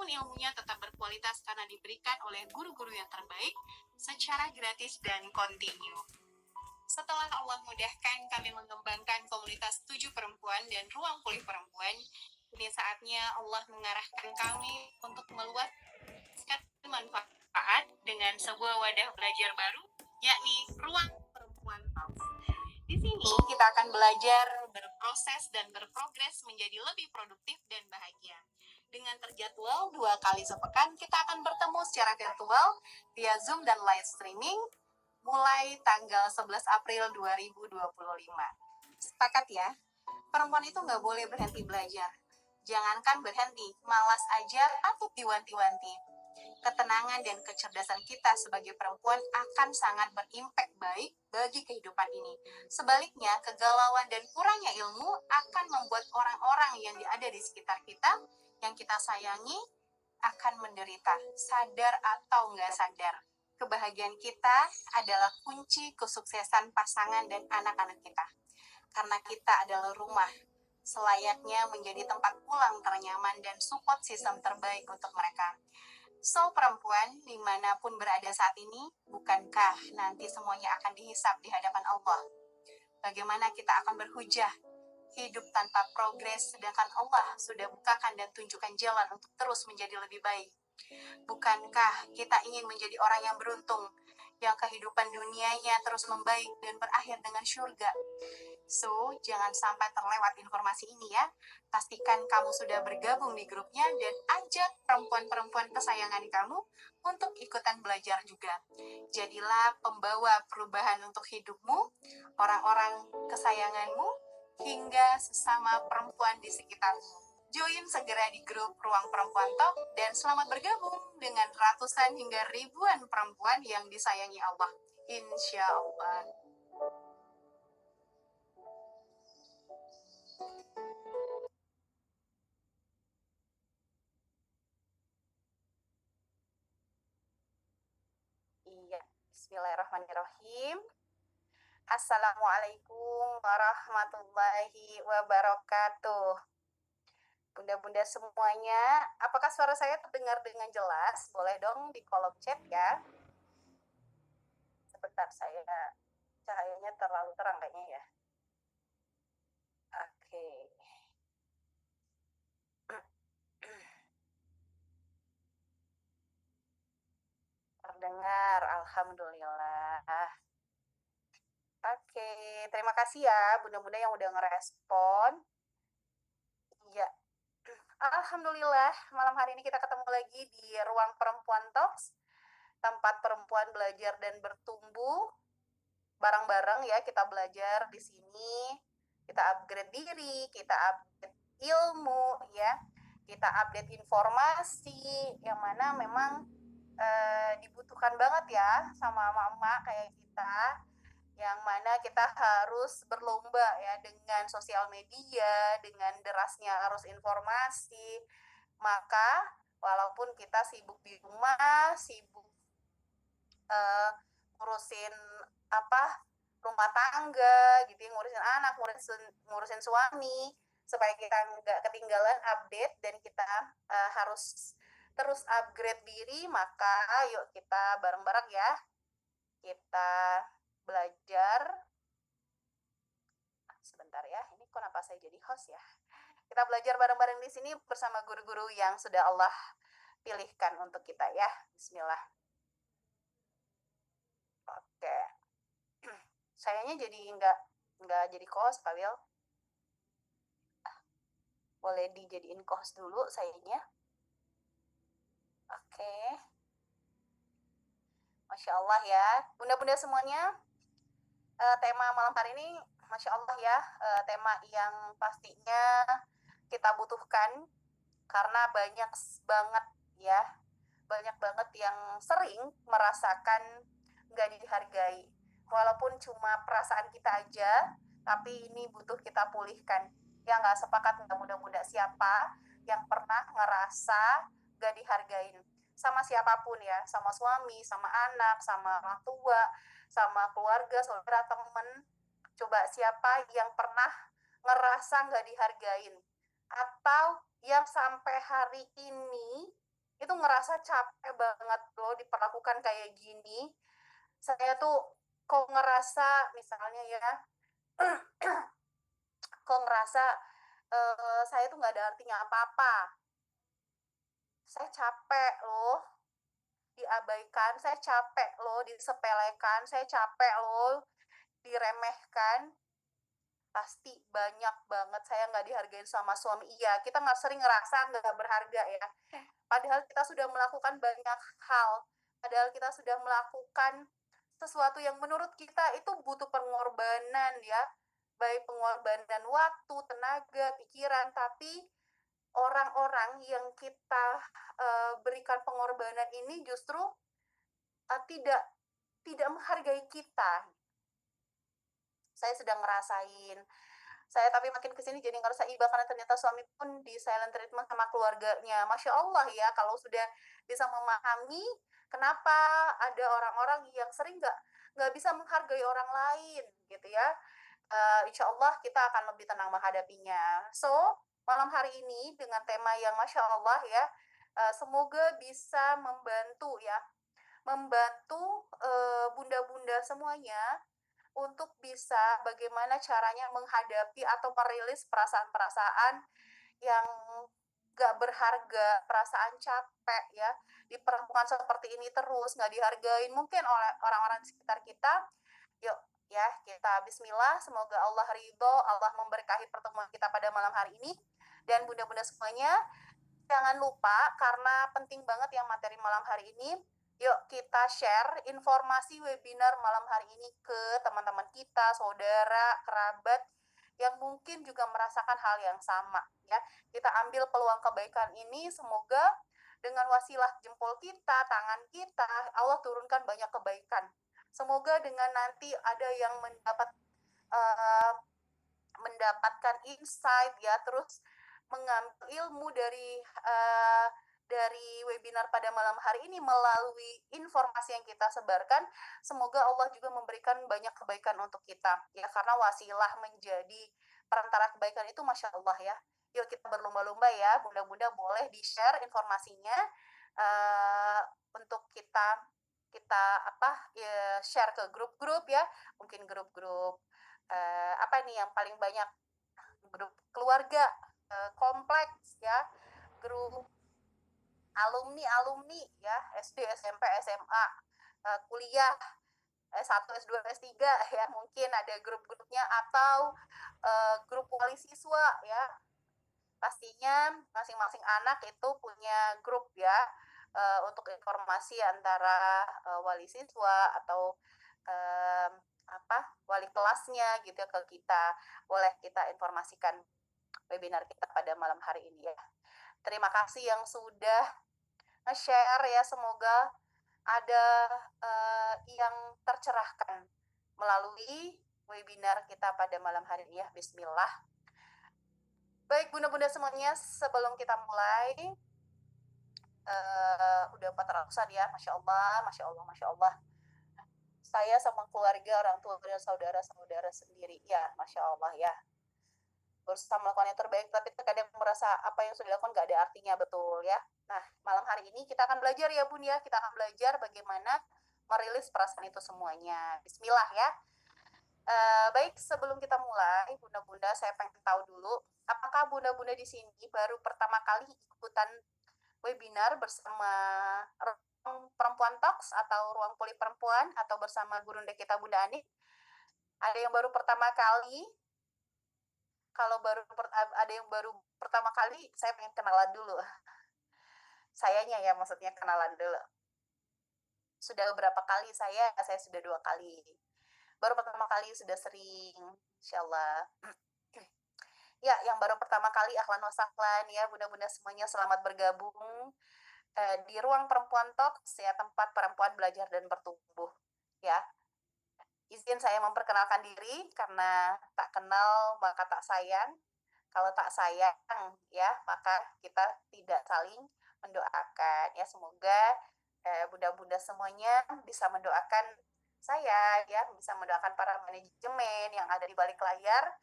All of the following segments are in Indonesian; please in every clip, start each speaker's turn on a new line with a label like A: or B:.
A: namun ilmunya tetap berkualitas karena diberikan oleh guru-guru yang terbaik secara gratis dan kontinu. Setelah Allah mudahkan kami mengembangkan komunitas 7 perempuan dan ruang pulih perempuan, ini saatnya Allah mengarahkan kami untuk meluaskan manfaat dengan sebuah wadah belajar baru, yakni ruang perempuan Talks. Di sini kita akan belajar berproses dan berprogres menjadi lebih produktif dan bahagia. Dengan terjadwal 2 kali sepekan, kita akan bertemu secara virtual via Zoom dan live streaming mulai tanggal 11 April 2025. Sepakat ya? Perempuan itu nggak boleh berhenti belajar. Jangankan berhenti, malas aja patut diwanti-wanti. Ketenangan dan kecerdasan kita sebagai perempuan akan sangat berimpact baik bagi kehidupan ini. Sebaliknya, kegalauan dan kurangnya ilmu akan membuat orang-orang yang ada di sekitar kita, yang kita sayangi, akan menderita, sadar atau nggak sadar. Kebahagiaan kita adalah kunci kesuksesan pasangan dan anak-anak kita. Karena kita adalah rumah, selayaknya menjadi tempat pulang ternyaman dan support system terbaik untuk mereka. So, perempuan, dimanapun berada saat ini, bukankah nanti semuanya akan dihisap di hadapan Allah? Bagaimana kita akan berhujah hidup tanpa progres, sedangkan Allah sudah bukakan dan tunjukkan jalan untuk terus menjadi lebih baik? Bukankah kita ingin menjadi orang yang beruntung, yang kehidupan dunianya terus membaik dan berakhir dengan surga? So, jangan sampai terlewat informasi ini ya. Pastikan kamu sudah bergabung di grupnya dan ajak perempuan-perempuan kesayangan kamu untuk ikutan belajar juga. Jadilah pembawa perubahan untuk hidupmu, orang-orang kesayanganmu, hingga sesama perempuan di sekitarmu. Join segera di grup Ruang Perempuan Talk dan selamat bergabung dengan ratusan hingga ribuan perempuan yang disayangi Allah. Insya Allah. Iya, bismillahirrahmanirrahim. Assalamualaikum warahmatullahi wabarakatuh. Bunda-bunda semuanya, apakah suara saya terdengar dengan jelas? Boleh dong di kolom chat ya. Sebentar, cahayanya terlalu terang kayaknya ya. Oke. Terdengar, alhamdulillah. Oke, terima kasih ya bunda-bunda yang udah ngerespon. Iya. Alhamdulillah, malam hari ini kita ketemu lagi di Ruang Perempuan Talks, tempat perempuan belajar dan bertumbuh bareng-bareng ya. Kita belajar di sini, kita upgrade diri, kita upgrade ilmu ya, kita update informasi yang mana memang dibutuhkan banget ya sama mama kayak kita, yang mana kita harus berlomba ya dengan sosial media, dengan derasnya arus informasi. Maka walaupun kita sibuk di rumah, sibuk ngurusin rumah tangga gitu, ngurusin anak, ngurusin suami, supaya kita nggak ketinggalan update dan kita harus terus upgrade diri, maka yuk kita bareng-bareng ya, kita belajar. Sebentar ya, ini kenapa saya jadi host ya? Kita belajar bareng-bareng di sini bersama guru-guru yang sudah Allah pilihkan untuk kita ya. Bismillah. Oke. Sayanya jadi nggak jadi host, Pak Wil. Boleh dijadiin host dulu sayanya. Oke. Masya Allah ya. Bunda-bunda semuanya, tema malam hari ini Masya Allah ya, tema yang pastinya kita butuhkan karena banyak banget yang sering merasakan nggak dihargai. Walaupun cuma perasaan kita aja, tapi ini butuh kita pulihkan. Yang nggak sepakat nggak muda-muda siapa yang pernah ngerasa nggak dihargain sama siapapun ya, sama suami, sama anak, sama orang tua, sama keluarga, saudara, temen. Coba siapa yang pernah ngerasa nggak dihargain, atau yang sampai hari ini
B: itu ngerasa capek banget loh diperlakukan kayak gini. Saya tuh kok ngerasa misalnya ya, kok ngerasa, saya tuh nggak ada artinya apa-apa. Saya capek loh diabaikan, saya capek loh disepelekan, saya capek loh diremehkan. Pasti banyak banget saya nggak dihargain sama suami. Iya, kita nggak sering ngerasa nggak berharga ya. Padahal kita sudah melakukan banyak hal, padahal kita sudah melakukan sesuatu yang menurut kita itu butuh pengorbanan ya, baik pengorbanan waktu, tenaga, pikiran, tapi orang-orang yang kita, berikan pengorbanan ini justru, tidak tidak menghargai kita. Saya sedang ngerasain. Saya tapi makin ke sini jadi ngerasa iba karena ternyata suami pun di silent treatment sama keluarganya. Masya Allah ya, kalau sudah bisa memahami kenapa ada orang-orang yang sering nggak bisa menghargai orang lain gitu ya. Insya Allah kita akan lebih tenang menghadapinya. So, malam hari ini dengan tema yang Masya Allah ya, semoga bisa membantu ya, membantu bunda-bunda semuanya untuk bisa bagaimana caranya menghadapi atau merilis perasaan-perasaan yang gak berharga, perasaan capek ya, diperlakukan seperti ini terus, gak dihargain mungkin oleh orang-orang di sekitar kita. Yuk ya, kita bismillah, semoga Allah ridho, Allah memberkahi pertemuan kita pada malam hari ini. Dan bunda-bunda semuanya, jangan lupa karena penting banget yang materi malam hari ini. Yuk kita share informasi webinar malam hari ini ke teman-teman kita, saudara, kerabat yang mungkin juga merasakan hal yang sama ya. Kita ambil peluang kebaikan ini, semoga dengan wasilah jempol kita, tangan kita, Allah turunkan banyak kebaikan. Semoga dengan nanti ada yang mendapatkan insight ya, terus mengambil ilmu dari webinar pada malam hari ini melalui informasi yang kita sebarkan. Semoga Allah juga memberikan banyak kebaikan untuk kita ya, karena wasilah menjadi perantara kebaikan itu Masya Allah ya. Yuk kita berlomba-lomba ya, bunda-bunda boleh di-share informasinya untuk kita ya, share ke grup-grup ya, mungkin grup-grup apa nih yang paling banyak, grup keluarga, kompleks ya, grup alumni ya, SD, SMP, SMA, kuliah, S1, S2, S3 ya, mungkin ada grup-grupnya, atau grup wali siswa ya. Pastinya masing-masing anak itu punya grup ya, untuk informasi antara wali siswa atau wali kelasnya gitu ya, ke kita. Boleh kita informasikan webinar kita pada malam hari ini ya. Terima kasih yang sudah nge-share ya, semoga ada yang tercerahkan melalui webinar kita pada malam hari ini ya. Bismillah. Baik bunda-bunda semuanya, sebelum kita mulai, udah 400-an ya, Masya Allah, Masya Allah, Masya Allah. Saya sama keluarga, orang tua dan saudara-saudara sendiri, ya Masya Allah ya. Berusaha melakukan yang terbaik, tapi terkadang merasa apa yang sudah dilakukan nggak ada artinya, betul ya. Nah, malam hari ini kita akan belajar ya Bun ya, kita akan belajar bagaimana merilis perasaan itu semuanya. Bismillah ya. Baik, sebelum kita mulai, bunda-bunda, saya pengen tahu dulu, apakah bunda-bunda di sini baru pertama kali ikutan webinar bersama Ruang Perempuan Talks atau Ruang Poli Perempuan atau bersama gurunda kita Bunda Ani? Ada yang baru pertama kali? Kalau ada yang baru pertama kali, saya pengen kenalan dulu. Sayanya ya, maksudnya kenalan dulu. Sudah beberapa kali saya sudah 2 kali. Baru pertama kali sudah sering, insyaallah. Ya, yang baru pertama kali ahlan wa sahlan ya, bunda-bunda semuanya selamat bergabung di Ruang Perempuan Talks ya, tempat perempuan belajar dan bertumbuh ya. Izin saya memperkenalkan diri, karena tak kenal maka tak sayang. Kalau tak sayang ya, maka kita tidak saling mendoakan ya. Semoga bunda-bunda semuanya bisa mendoakan saya ya, bisa mendoakan para manajemen yang ada di balik layar,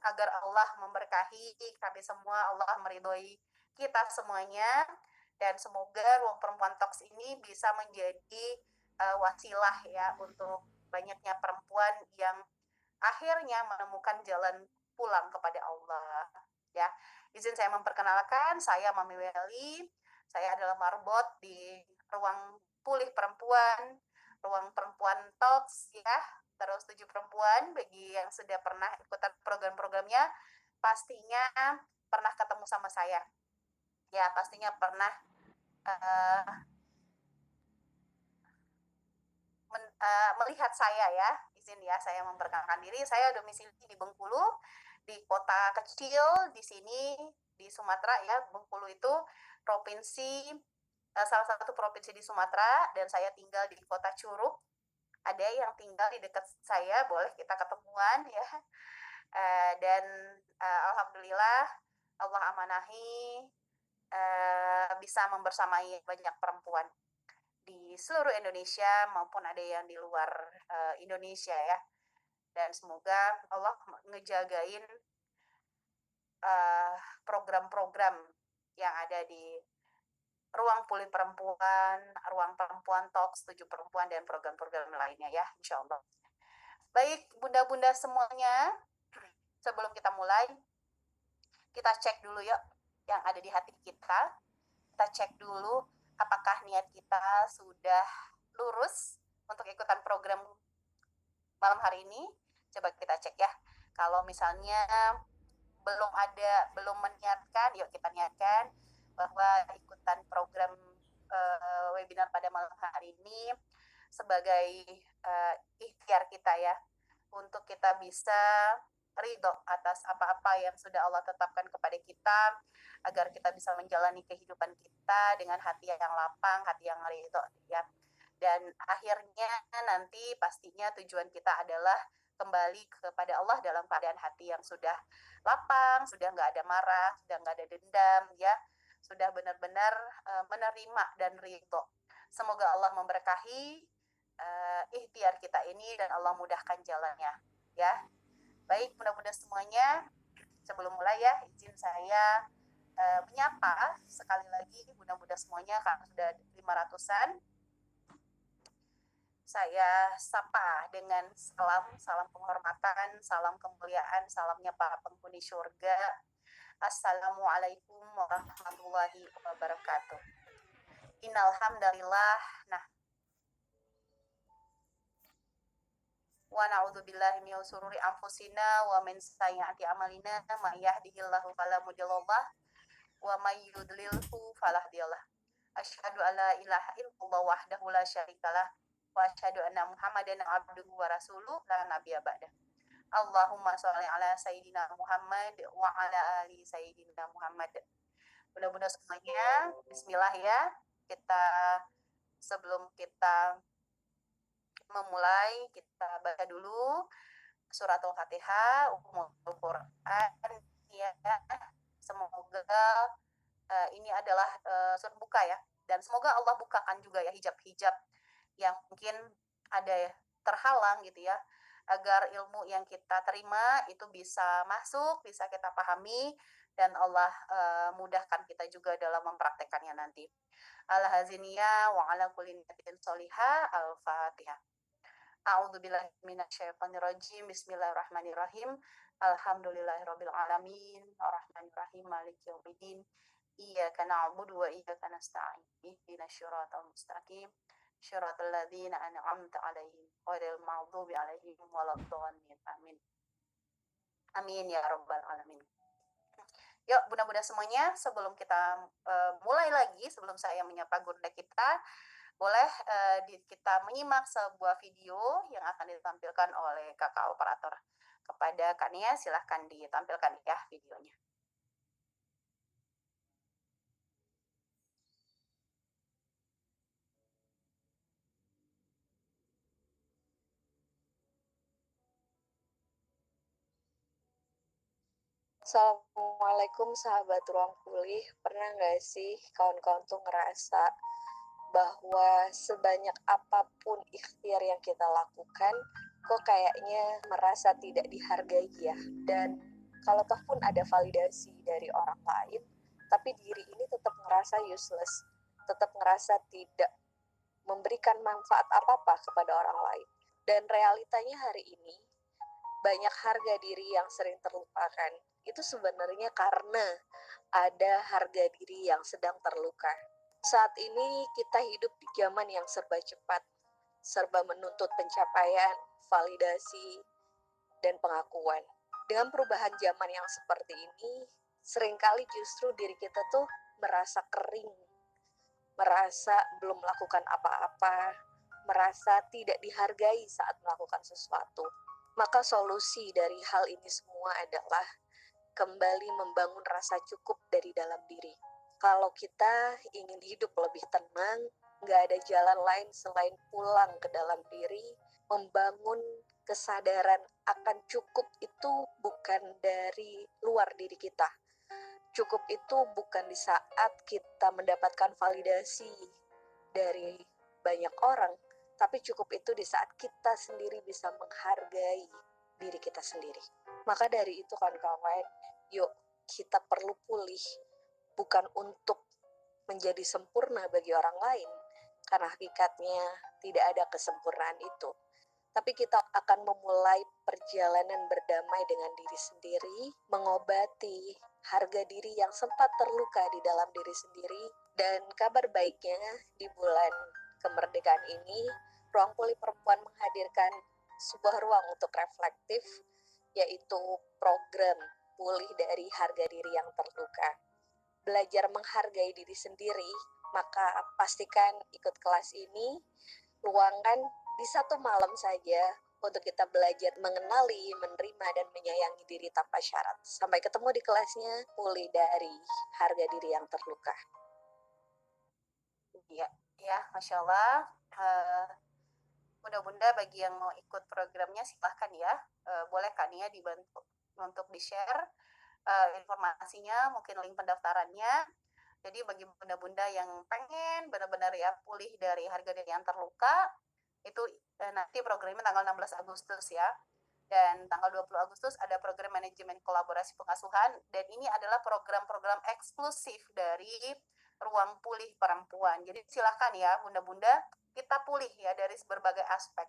B: agar Allah memberkahi kami semua, Allah meridhoi kita semuanya, dan semoga Ruang Perempuan Talks ini bisa menjadi wasilah ya untuk banyaknya perempuan yang akhirnya menemukan jalan pulang kepada Allah. Ya, izin saya memperkenalkan, saya Mami Welly. Saya adalah marbot di Ruang Pulih Perempuan, Ruang Perempuan Talks ya. Terus 7 perempuan bagi yang sudah pernah ikutan program-programnya pastinya pernah ketemu sama saya. Ya, pastinya pernah melihat saya ya. Izin ya, saya memperkenalkan diri. Saya domisili di Bengkulu, di kota kecil di sini di Sumatera ya. Bengkulu itu provinsi salah satu provinsi di Sumatera, dan saya tinggal di kota Curug. Ada yang tinggal di dekat saya, boleh kita ketemuan ya. Dan alhamdulillah Allah amanahi bisa membersamai banyak perempuan di seluruh Indonesia maupun ada yang di luar Indonesia ya. Dan semoga Allah ngejagain program-program yang ada di Ruang Pulih Perempuan, Ruang Perempuan Talks, 7 Perempuan, dan program-program lainnya ya, insya Allah. Baik, bunda-bunda semuanya, sebelum kita mulai, kita cek dulu yuk yang ada di hati kita. Kita cek dulu apakah niat kita sudah lurus untuk ikutan program malam hari ini. Coba kita cek ya. Kalau misalnya belum meniatkan, yuk kita niatkan bahwa ikutan program webinar pada malam hari ini sebagai ikhtiar kita ya, untuk kita bisa ridho atas apa-apa yang sudah Allah tetapkan kepada kita, agar kita bisa menjalani kehidupan kita dengan hati yang lapang, hati yang ridho ya. Dan akhirnya nanti pastinya tujuan kita adalah kembali kepada Allah dalam keadaan hati yang sudah lapang, sudah nggak ada marah, sudah nggak ada dendam ya, sudah benar-benar menerima dan ridho. Semoga Allah memberkahi ikhtiar kita ini dan Allah mudahkan jalannya ya. Baik, mudah-mudahan semuanya, sebelum mulai ya, izin saya menyapa sekali lagi mudah-mudahan semuanya karena sudah 500-an. Saya sapa dengan salam penghormatan, salam kemuliaan, salamnya para penghuni surga. Assalamualaikum warahmatullahi wabarakatuh. Innal hamdalillah. Nah, wa na'udzubillahi min syururi anfusina wa min sayyiati a'malina, may yahdihillahu fala mudhillalah wa may yudlilhu fala hadiyalah. Asyhadu alla ilaha illallah wahdahu la syarikalah wa asyhadu anna Muhammadan abduhu wa rasuluh la nabiyya ba'da. Allahumma sholli ala sayyidina Muhammad wa ala ali sayyidina Muhammad. Mudah-mudahan semuanya bismillah ya. Kita sebelum kita memulai, kita baca dulu surat Al-Fatihah, Ummul Quran ya. Semoga ini adalah surat buka ya, dan semoga Allah bukakan juga ya hijab-hijab yang mungkin ada ya, terhalang gitu ya, agar ilmu yang kita terima itu bisa masuk, bisa kita pahami, dan Allah mudahkan kita juga dalam mempraktekannya nanti. Al-Haziniyah wa ala kulli niyatin sholihah. Al-Fatihah. A'udzubillahi minasyaitonirrajim. Bismillahirrahmanirrahim. Alhamdulillahirabbil alamin. Arrahmanirrahim. Maliki yaumiddin. Iyyaka na'budu wa iyyaka nasta'in. Ihdinas siratal mustaqim. Shiratal ladzina an'amta 'alaihim ghairil maghdubi 'alaihim waladdallin. Amin. Amin ya rabbal alamin. Yuk, bunda-bunda semuanya, sebelum kita mulai lagi, sebelum saya menyapa gunda kita, boleh kita menyimak sebuah video yang akan ditampilkan oleh kakak operator. Kepada Kak Nia, silahkan ditampilkan ya videonya.
C: Assalamualaikum sahabat Ruang Pulih. Pernah nggak sih kawan-kawan tuh ngerasa bahwa sebanyak apapun ikhtiar yang kita lakukan, kok kayaknya merasa tidak dihargai ya? Dan kalau toh pun ada validasi dari orang lain, tapi diri ini tetap ngerasa useless, tetap ngerasa tidak memberikan manfaat apa-apa kepada orang lain. Dan realitanya hari ini, banyak harga diri yang sering terlupakan. Itu sebenarnya karena ada harga diri yang sedang terluka. Saat ini kita hidup di zaman yang serba cepat, serba menuntut pencapaian, validasi, dan pengakuan. Dengan perubahan zaman yang seperti ini, seringkali justru diri kita tuh merasa kering, merasa belum melakukan apa-apa, merasa tidak dihargai saat melakukan sesuatu. Maka solusi dari hal ini semua adalah kembali membangun rasa cukup dari dalam diri. Kalau kita ingin hidup lebih tenang, nggak ada jalan lain selain pulang ke dalam diri, membangun kesadaran akan cukup itu bukan dari luar diri kita. Cukup itu bukan di saat kita mendapatkan validasi dari banyak orang, tapi cukup itu di saat kita sendiri bisa menghargai diri kita sendiri. Maka dari itu kawan-kawan, yuk kita perlu pulih, bukan untuk menjadi sempurna bagi orang lain, karena hakikatnya tidak ada kesempurnaan itu. Tapi kita akan memulai perjalanan berdamai dengan diri sendiri, mengobati harga diri yang sempat terluka di dalam diri sendiri, dan kabar baiknya di bulan kemerdekaan ini, Ruang Pulih Perempuan menghadirkan sebuah ruang untuk reflektif, yaitu program pulih dari harga diri yang terluka. Belajar menghargai diri sendiri, maka pastikan ikut kelas ini, luangkan di 1 malam saja untuk kita belajar mengenali, menerima, dan menyayangi diri tanpa syarat. Sampai ketemu di kelasnya, pulih dari harga diri yang terluka.
B: Iya, ya, Masya Allah. Bunda-bunda bagi yang mau ikut programnya silahkan ya. Boleh kan ya dibantu untuk di-share informasinya, mungkin link pendaftarannya. Jadi bagi bunda-bunda yang pengen benar-benar ya pulih dari harga diri yang terluka, itu nanti programnya tanggal 16 Agustus ya. Dan tanggal 20 Agustus ada program manajemen kolaborasi pengasuhan, dan ini adalah program-program eksklusif dari Ruang Pulih Perempuan. Jadi silakan ya bunda-bunda, kita pulih ya dari berbagai aspek.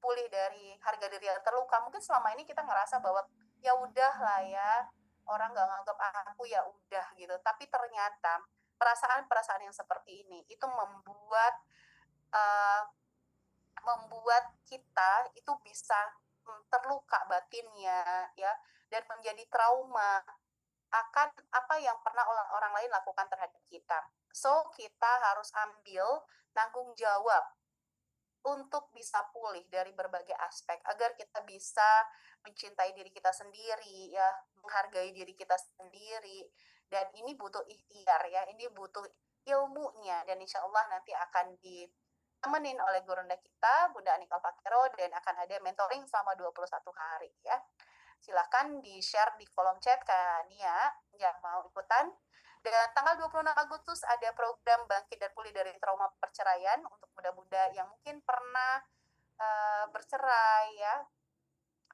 B: Pulih dari harga diri yang terluka. Mungkin selama ini kita ngerasa bahwa ya udah lah ya, orang gak nganggap aku, ya udah gitu. Tapi ternyata perasaan-perasaan yang seperti ini itu membuat kita itu bisa terluka batinnya ya, dan menjadi trauma akan apa yang pernah orang lain lakukan terhadap kita. So kita harus ambil tanggung jawab untuk bisa pulih dari berbagai aspek agar kita bisa mencintai diri kita sendiri ya, menghargai diri kita sendiri. Dan ini butuh ikhtiar ya, ini butuh ilmunya, dan insya Allah nanti akan ditemenin oleh gurunda kita, Bunda Anika Fakero, dan akan ada mentoring selama 21 hari ya. Silahkan di-share di kolom chat Kak Nia yang mau ikutan. Dan tanggal 26 Agustus ada program Bangkit dan Pulih dari Trauma Perceraian untuk bunda-bunda yang mungkin pernah bercerai ya,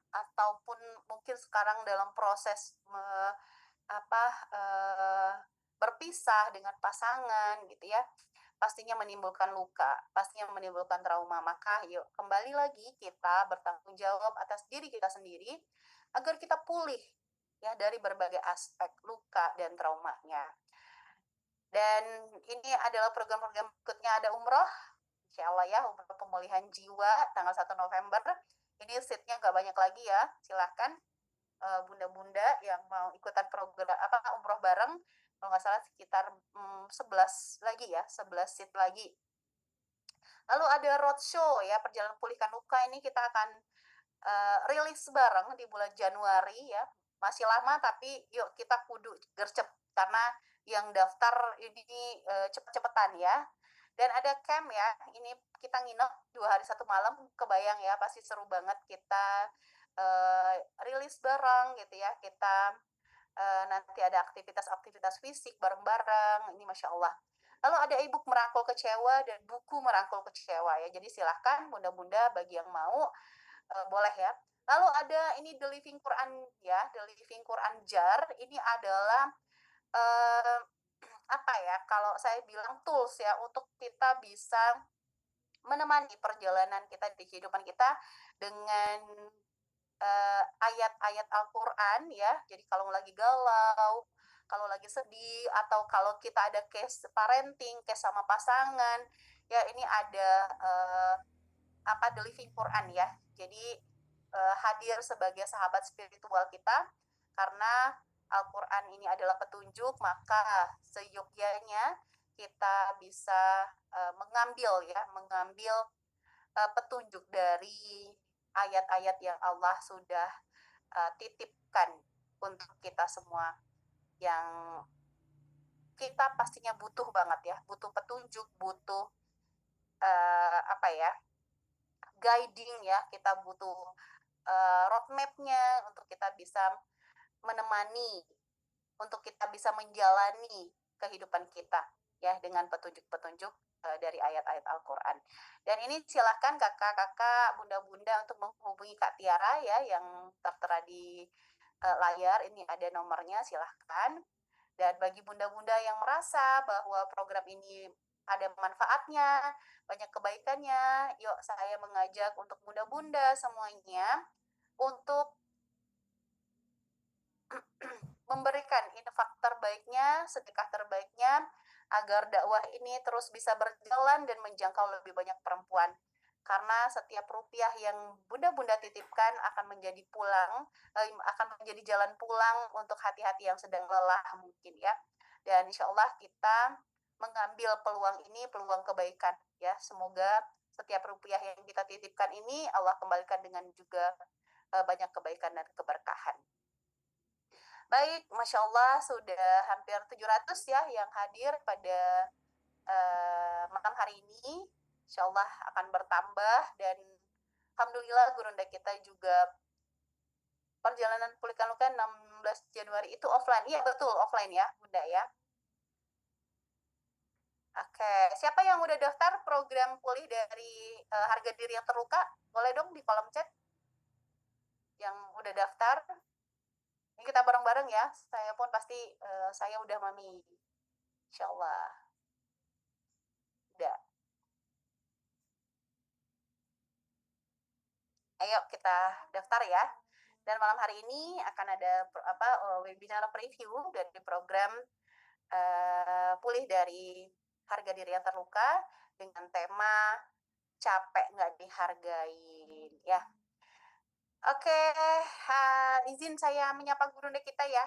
B: ataupun mungkin sekarang dalam proses berpisah dengan pasangan gitu ya. Pastinya menimbulkan luka, pastinya menimbulkan trauma. Maka yuk kembali lagi kita bertanggung jawab atas diri kita sendiri agar kita pulih ya dari berbagai aspek luka dan traumanya. Dan ini adalah program-program berikutnya, ada umroh, insya Allah ya, umroh pemulihan jiwa tanggal 1 November. Ini seatnya nggak banyak lagi ya, silahkan bunda-bunda yang mau ikutan program umroh bareng, kalau nggak salah sekitar 11 lagi ya, 11 seat lagi. Lalu ada roadshow ya, perjalanan pulihkan luka, ini kita akan rilis bareng di bulan Januari ya. Masih lama tapi yuk kita kudu gercep, karena yang daftar ini cepet-cepetan ya. Dan ada camp ya, ini kita nginep 2 hari 1 malam, kebayang ya, pasti seru banget kita rilis bareng gitu ya. Kita nanti ada aktivitas-aktivitas fisik bareng-bareng, ini Masya Allah. Lalu ada e-book Merangkul Kecewa dan buku Merangkul Kecewa ya. Jadi silahkan bunda-bunda bagi yang mau, boleh ya. Lalu ada ini The Living Quran ya, The Living Quran Jar. Ini adalah apa ya, kalau saya bilang tools ya untuk kita bisa menemani perjalanan kita di kehidupan kita dengan ayat-ayat Al-Qur'an ya. Jadi kalau lagi galau, kalau lagi sedih, atau kalau kita ada case parenting, case sama pasangan, ya ini ada, The Living Quran ya. Jadi, hadir sebagai sahabat spiritual kita, karena Al-Qur'an ini adalah petunjuk, maka seyogyanya kita bisa, mengambil petunjuk dari ayat-ayat yang Allah sudah titipkan untuk kita semua, yang kita pastinya butuh banget ya, butuh petunjuk, butuh guiding ya, kita butuh roadmap-nya untuk kita bisa menemani, untuk kita bisa menjalani kehidupan kita ya dengan petunjuk-petunjuk dari ayat-ayat Al-Qur'an. Dan ini silakan kakak-kakak, bunda-bunda untuk menghubungi Kak Tiara ya yang tertera di layar. Ini ada nomornya, silahkan. Dan bagi bunda-bunda yang merasa bahwa program ini ada manfaatnya, banyak kebaikannya, yuk saya mengajak untuk bunda-bunda semuanya untuk memberikan infak terbaiknya, sedekah terbaiknya, agar dakwah ini terus bisa berjalan dan menjangkau lebih banyak perempuan. Karena setiap rupiah yang bunda-bunda titipkan akan menjadi akan menjadi jalan pulang untuk hati-hati yang sedang lelah mungkin ya. Dan insya Allah kita mengambil peluang ini, peluang kebaikan ya. Semoga setiap rupiah yang kita titipkan ini Allah kembalikan dengan juga banyak kebaikan dan keberkahan. Baik, Masya Allah sudah hampir 700 ya yang hadir pada malam hari ini. Insya Allah akan bertambah, dan Alhamdulillah Gurunda kita juga perjalanan pulihkan luka 16 Januari itu offline. Iya betul, offline ya Bunda ya. Oke, siapa yang udah daftar program pulih dari harga diri yang terluka? Boleh dong di kolom chat yang udah daftar. Ini kita bareng-bareng ya. Saya pun pasti saya udah mami. Insya Allah. Udah. Ayo kita daftar ya. Dan malam hari ini akan ada webinar preview dari program pulih dari harga diri yang terluka dengan tema capek nggak dihargain ya. Oke, izin saya menyapa gurunda kita ya.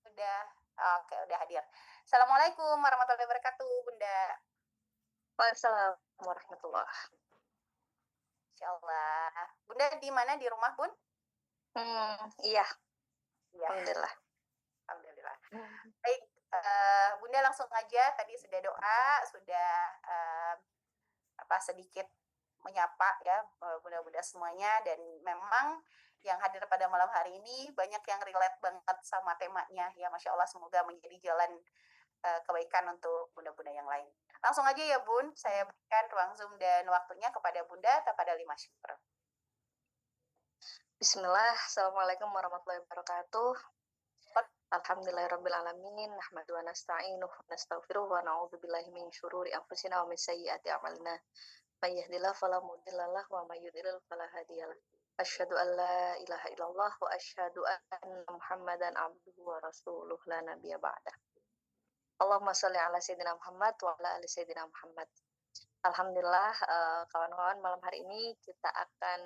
B: Udah hadir. Assalamualaikum warahmatullahi wabarakatuh, Bunda.
C: Waalaikumsalam warahmatullah.
B: Insyaallah. Bunda di mana, di rumah, Bun?
C: Iya.
B: Iya.
C: Alhamdulillah.
B: Alhamdulillah. Baik, Bunda langsung aja. Tadi sudah doa, sudah sedikit menyapa ya bunda-bunda semuanya, dan memang yang hadir pada malam hari ini banyak yang relate banget sama temanya ya. Masya Allah, semoga menjadi jalan kebaikan untuk bunda-bunda yang lain. Langsung aja ya Bun, saya berikan ruang Zoom dan waktunya kepada Bunda kepada 5 syukur.
C: Bismillah, Assalamualaikum warahmatullahi wabarakatuh. Alhamdulillahirrabbilalamin, nahmadu wa nasta'inuhu wa nastaghfiruh wa na'udzu billahi min syururi anfusina wa min sayyiati a'malina. May yahdihillahu fala mudilla lahu wa may yudlil fala hadiyalah. Asyhadu an la ilaha illallah wa asyhadu anna Muhammadan abduhu wa rasuluh la nabiyya ba'dah. Allahumma shalli ala sayyidina Muhammad wa ala ali sayyidina Muhammad. Alhamdulillah, kawan-kawan, malam hari ini kita akan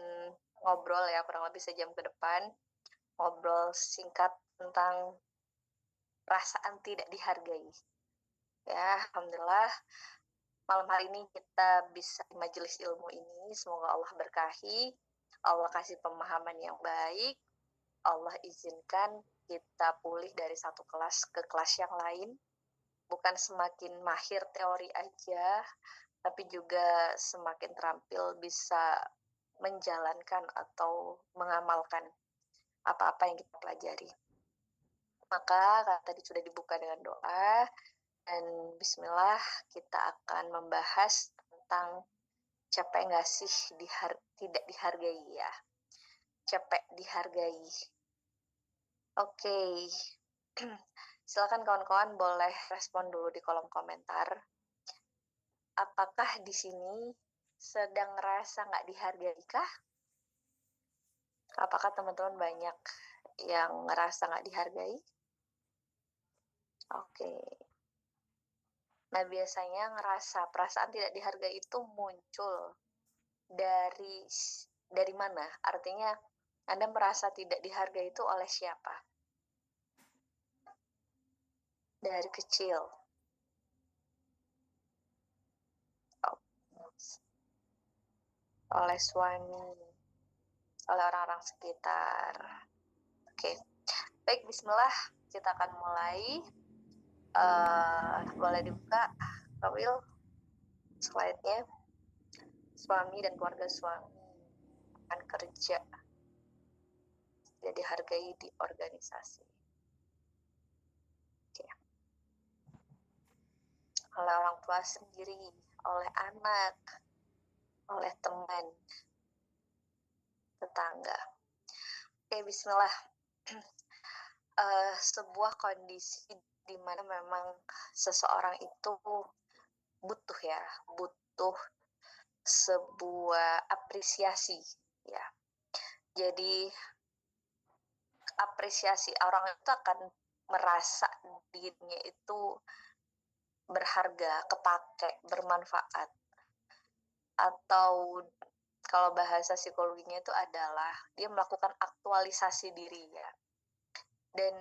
C: ngobrol ya kurang lebih sejam ke depan. Ngobrol singkat tentang perasaan tidak dihargai. Ya, alhamdulillah malam hari ini kita bisa di majelis ilmu ini. Semoga Allah berkahi, Allah kasih pemahaman yang baik, Allah izinkan kita pulih dari satu kelas ke kelas yang lain. Bukan semakin mahir teori aja, tapi juga semakin terampil bisa menjalankan atau mengamalkan apa-apa yang kita pelajari. Maka tadi sudah dibuka dengan doa, dan bismillah kita akan membahas tentang capek nggak sih tidak dihargai ya. Capek dihargai. Oke. Silakan kawan-kawan boleh respon dulu di kolom komentar. Apakah di sini sedang ngerasa nggak dihargai kah? Apakah teman-teman banyak yang ngerasa nggak dihargai? Oke. Nah, biasanya ngerasa perasaan tidak dihargai itu muncul dari mana? Artinya Anda merasa tidak dihargai itu oleh siapa? Dari kecil. Oh, oleh suami, oleh orang-orang sekitar. Oke. Baik, bismillah. Kita akan mulai. Boleh dibuka, Kak Will, slide-nya. Suami dan keluarga suami akan kerja tidak dihargai di organisasi. Oke. Oleh orang tua sendiri, oleh anak, oleh teman, tetangga. Oke, bismillah. Sebuah kondisi di mana memang seseorang itu butuh sebuah apresiasi, ya. Jadi apresiasi orang itu akan merasa dirinya itu berharga, kepake, bermanfaat. Atau kalau bahasa psikologinya itu adalah dia melakukan aktualisasi diri, ya. Dan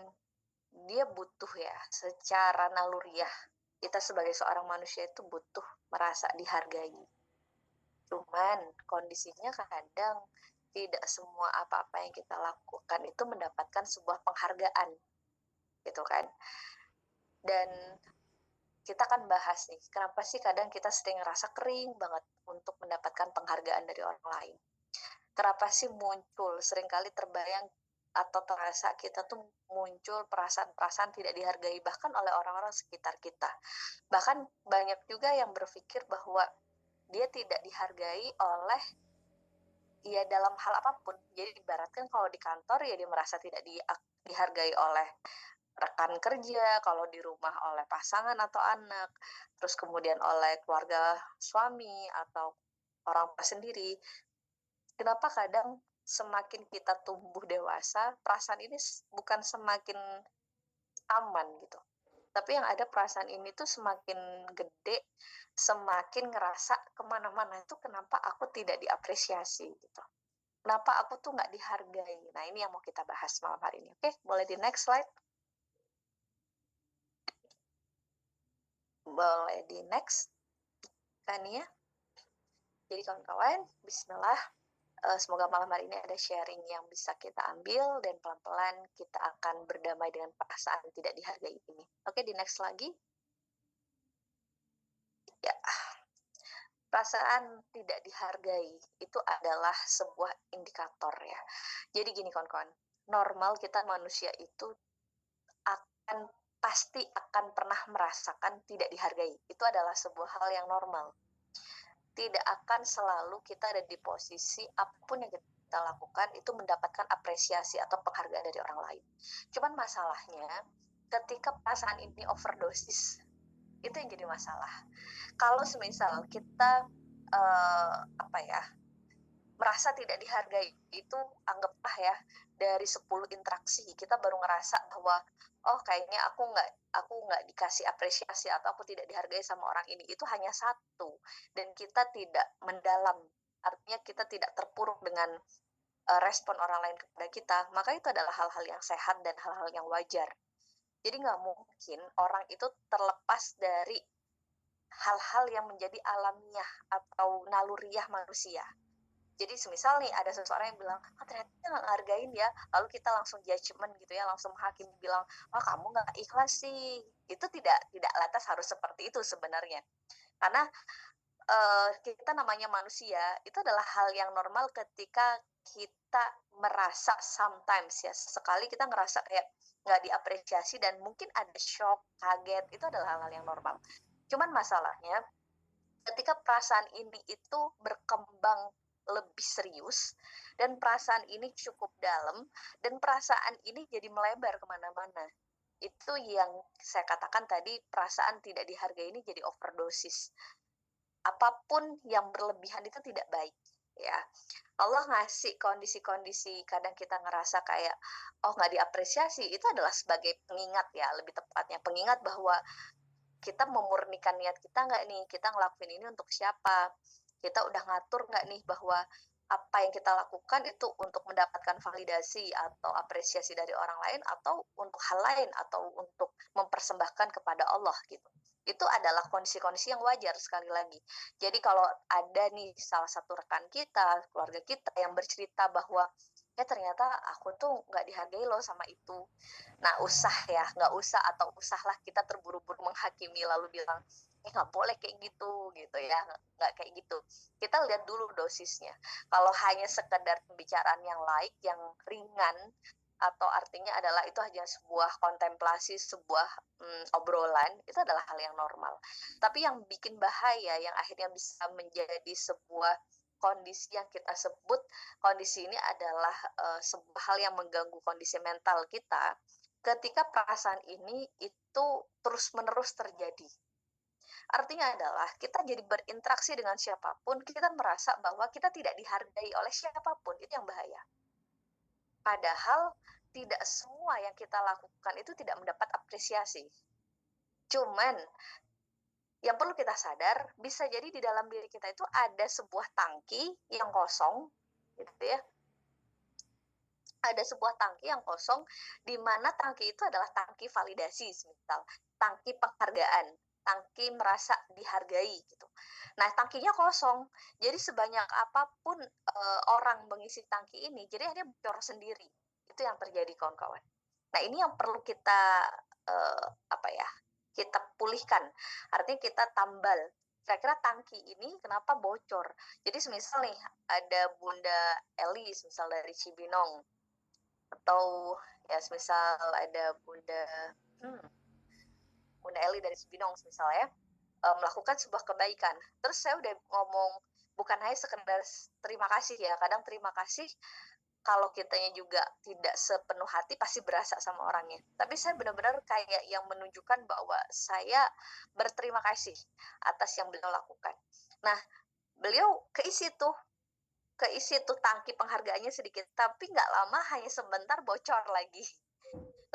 C: dia butuh, ya, secara naluriah. Kita sebagai seorang manusia itu butuh merasa dihargai. Cuman kondisinya kadang tidak semua apa-apa yang kita lakukan itu mendapatkan sebuah penghargaan, gitu kan. Dan kita akan bahas nih, kenapa sih kadang kita sering ngerasa kering banget untuk mendapatkan penghargaan dari orang lain. Kenapa sih muncul, seringkali terbayang atau terasa kita tuh muncul perasaan-perasaan tidak dihargai bahkan oleh orang-orang sekitar kita. Bahkan banyak juga yang berpikir bahwa dia tidak dihargai oleh, ya, dalam hal apapun. Jadi ibaratkan kalau di kantor ya dia merasa tidak dihargai oleh rekan kerja, kalau di rumah oleh pasangan atau anak, terus kemudian oleh keluarga suami atau orang tua sendiri. Kenapa kadang semakin kita tumbuh dewasa, perasaan ini bukan semakin aman gitu. Tapi yang ada perasaan ini tuh semakin gede, semakin ngerasa kemana-mana itu kenapa aku tidak diapresiasi gitu. Kenapa aku tuh nggak dihargai. Nah, ini yang mau kita bahas malam hari ini. Oke, boleh di next slide. Boleh di next, Kania. Jadi kawan-kawan, bismillah. Semoga malam hari ini ada sharing yang bisa kita ambil dan pelan-pelan kita akan berdamai dengan perasaan tidak dihargai ini. Oke, di next lagi. Ya, perasaan tidak dihargai itu adalah sebuah indikator, ya. Jadi gini kawan-kawan, normal kita manusia itu pasti akan pernah merasakan tidak dihargai. Itu adalah sebuah hal yang normal. Tidak akan selalu kita ada di posisi apapun yang kita lakukan itu mendapatkan apresiasi atau penghargaan dari orang lain. Cuman masalahnya ketika perasaan ini overdosis, itu yang jadi masalah. Kalau semisal kita merasa tidak dihargai, itu anggaplah ya dari 10 interaksi kita baru ngerasa bahwa oh kayaknya aku nggak dikasih apresiasi atau aku tidak dihargai sama orang ini, itu hanya satu dan kita tidak mendalam, artinya kita tidak terpuruk dengan respon orang lain kepada kita, maka itu adalah hal-hal yang sehat dan hal-hal yang wajar. Jadi nggak mungkin orang itu terlepas dari hal-hal yang menjadi alamiah atau naluriah manusia. Jadi semisal nih ada seseorang yang bilang, ternyata dia nggak ngehargain ya, lalu kita langsung judgement gitu ya, langsung menghakimi bilang, kamu nggak ikhlas sih. Itu tidak lantas harus seperti itu sebenarnya. Karena kita namanya manusia, itu adalah hal yang normal ketika kita merasa sometimes ya, sekali kita ngerasa kayak nggak diapresiasi dan mungkin ada shock, kaget, itu adalah hal-hal yang normal. Cuman masalahnya, ketika perasaan ini itu berkembang lebih serius dan perasaan ini cukup dalam dan perasaan ini jadi melebar kemana-mana, Itu yang saya katakan tadi, perasaan tidak dihargai ini jadi overdosis. Apapun yang berlebihan itu tidak baik, ya. Allah ngasih kondisi-kondisi kadang kita ngerasa kayak, oh nggak diapresiasi, itu adalah sebagai pengingat ya, lebih tepatnya. Pengingat bahwa kita memurnikan niat kita nggak nih, kita ngelakuin ini untuk siapa, kita udah ngatur nggak nih bahwa apa yang kita lakukan itu untuk mendapatkan validasi atau apresiasi dari orang lain, atau untuk hal lain, atau untuk mempersembahkan kepada Allah gitu. Itu adalah kondisi-kondisi yang wajar sekali lagi. Jadi kalau ada nih salah satu rekan kita, keluarga kita yang bercerita bahwa ya ternyata aku tuh nggak dihargai loh sama itu. Nah, nggak usah atau usahlah kita terburu-buru menghakimi lalu bilang, nggak boleh kayak gitu ya, nggak kayak gitu. Kita lihat dulu dosisnya. Kalau hanya sekedar pembicaraan yang light, yang ringan, atau artinya adalah itu hanya sebuah kontemplasi, sebuah obrolan, itu adalah hal yang normal. Tapi yang bikin bahaya, yang akhirnya bisa menjadi sebuah kondisi yang kita sebut, kondisi ini adalah sebuah hal yang mengganggu kondisi mental kita, ketika perasaan ini itu terus-menerus terjadi. Artinya adalah kita jadi berinteraksi dengan siapapun, kita merasa bahwa kita tidak dihargai oleh siapapun, itu yang bahaya. Padahal tidak semua yang kita lakukan itu tidak mendapat apresiasi. Cuman yang perlu kita sadar, bisa jadi di dalam diri kita itu ada sebuah tangki yang kosong, gitu ya. Ada sebuah tangki yang kosong, di mana tangki itu adalah tangki validasi, misal tangki penghargaan, tangki merasa dihargai gitu. Nah, tangkinya kosong, jadi sebanyak apapun orang mengisi tangki ini, jadi dia bocor sendiri. Itu yang terjadi, kawan-kawan. Nah, ini yang perlu kita kita pulihkan. Artinya kita tambal. Kira-kira tangki ini kenapa bocor? Jadi semisal nih ada Bunda Elis misal dari Cibinong, atau ya semisal ada Bunda Eli dari Cibinong misalnya, melakukan sebuah kebaikan. Terus saya udah ngomong, bukan hanya sekedar terima kasih ya, kadang terima kasih kalau kitanya juga tidak sepenuh hati pasti berasa sama orangnya. Tapi saya benar-benar kayak yang menunjukkan bahwa saya berterima kasih atas yang beliau lakukan. Nah, beliau keisi tuh tangki penghargaannya sedikit, tapi nggak lama, hanya sebentar bocor lagi.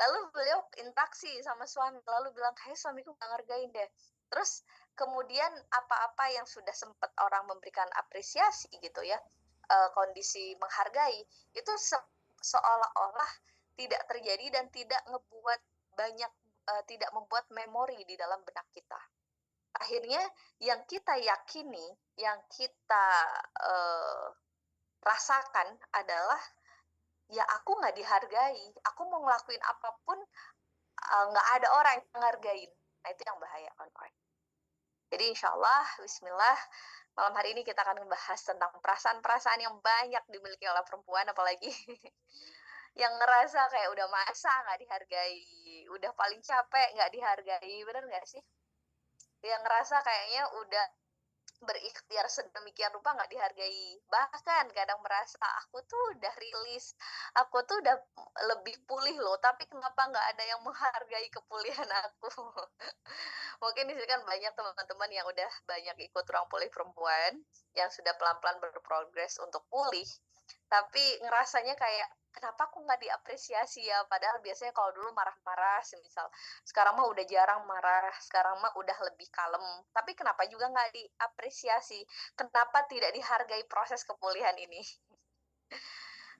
C: Lalu beliau interaksi sama suami, lalu bilang, kayak suamiku nggak ngergain deh. Terus kemudian apa-apa yang sudah sempat orang memberikan apresiasi gitu ya, kondisi menghargai, itu seolah-olah tidak terjadi dan tidak ngebuat banyak, tidak membuat memori di dalam benak kita. Akhirnya yang kita yakini, yang kita rasakan adalah, ya aku nggak dihargai, aku mau ngelakuin apapun nggak ada orang yang menghargain. Nah, itu yang bahaya, kawan-kawan. Jadi insya Allah, bismillah, malam hari ini kita akan membahas tentang perasaan-perasaan yang banyak dimiliki oleh perempuan, apalagi yang ngerasa kayak udah masa nggak dihargai, udah paling capek nggak dihargai, bener nggak sih? Yang ngerasa kayaknya udah berikhtiar sedemikian rupa nggak dihargai, bahkan kadang merasa aku tuh udah rilis, aku tuh udah lebih pulih loh, tapi kenapa nggak ada yang menghargai kepulihan aku. Mungkin di sini kan banyak teman-teman yang udah banyak ikut ruang pulih perempuan, yang sudah pelan-pelan berprogres untuk pulih, tapi ngerasanya kayak, kenapa aku nggak diapresiasi ya, padahal biasanya kalau dulu marah-marah semisal, sekarang mah udah jarang marah, sekarang mah udah lebih kalem, tapi kenapa juga nggak diapresiasi, kenapa tidak dihargai proses kepulihan ini.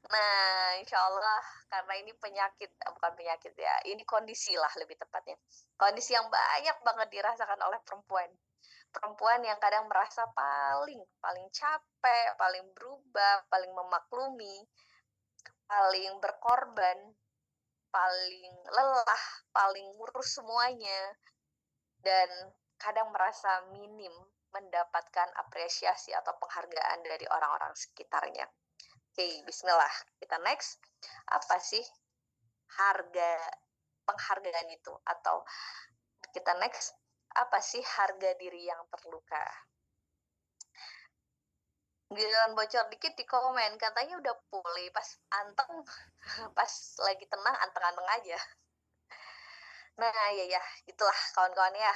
C: Nah, insya Allah karena ini penyakit, bukan penyakit ya, ini kondisi lah lebih tepatnya, kondisi yang banyak banget dirasakan oleh perempuan. Perempuan yang kadang merasa paling capek, paling berubah, paling memaklumi, paling berkorban, paling lelah, paling ngurus semuanya, dan kadang merasa minim mendapatkan apresiasi atau penghargaan dari orang-orang sekitarnya. Oke, bismillah. Kita next. Apa sih penghargaan itu? Atau kita next, apa sih harga diri yang terluka? Giliran bocor dikit di komen, katanya udah pulih, pas anteng, pas lagi tenang anteng-anteng aja. Nah, ya ya, itulah kawan-kawan ya.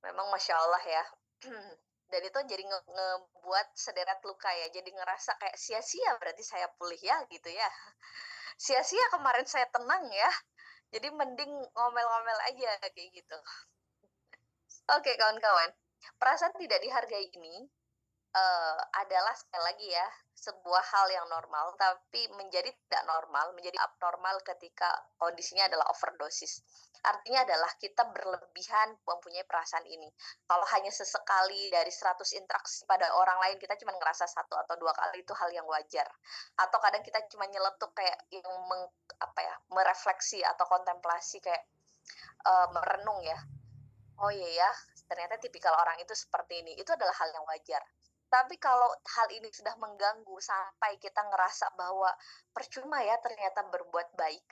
C: Memang Masya Allah ya. Dan itu jadi ngebuat sederet luka ya. Jadi ngerasa kayak sia-sia berarti saya pulih ya gitu ya. Sia-sia kemarin saya tenang ya. Jadi mending ngomel-ngomel aja kayak gitu. Oke kawan-kawan, perasaan tidak dihargai ini adalah sekali lagi ya, sebuah hal yang normal, tapi menjadi tidak normal, menjadi abnormal ketika kondisinya adalah overdosis. Artinya adalah kita berlebihan mempunyai perasaan ini. Kalau hanya sesekali dari 100 interaksi pada orang lain, kita cuma ngerasa 1 atau 2 kali, itu hal yang wajar. Atau kadang kita cuma nyeletuk kayak yang merefleksi atau kontemplasi kayak merenung ya. Oh iya ya, ternyata tipikal orang itu seperti ini. Itu adalah hal yang wajar. Tapi kalau hal ini sudah mengganggu sampai kita ngerasa bahwa percuma ya ternyata berbuat baik.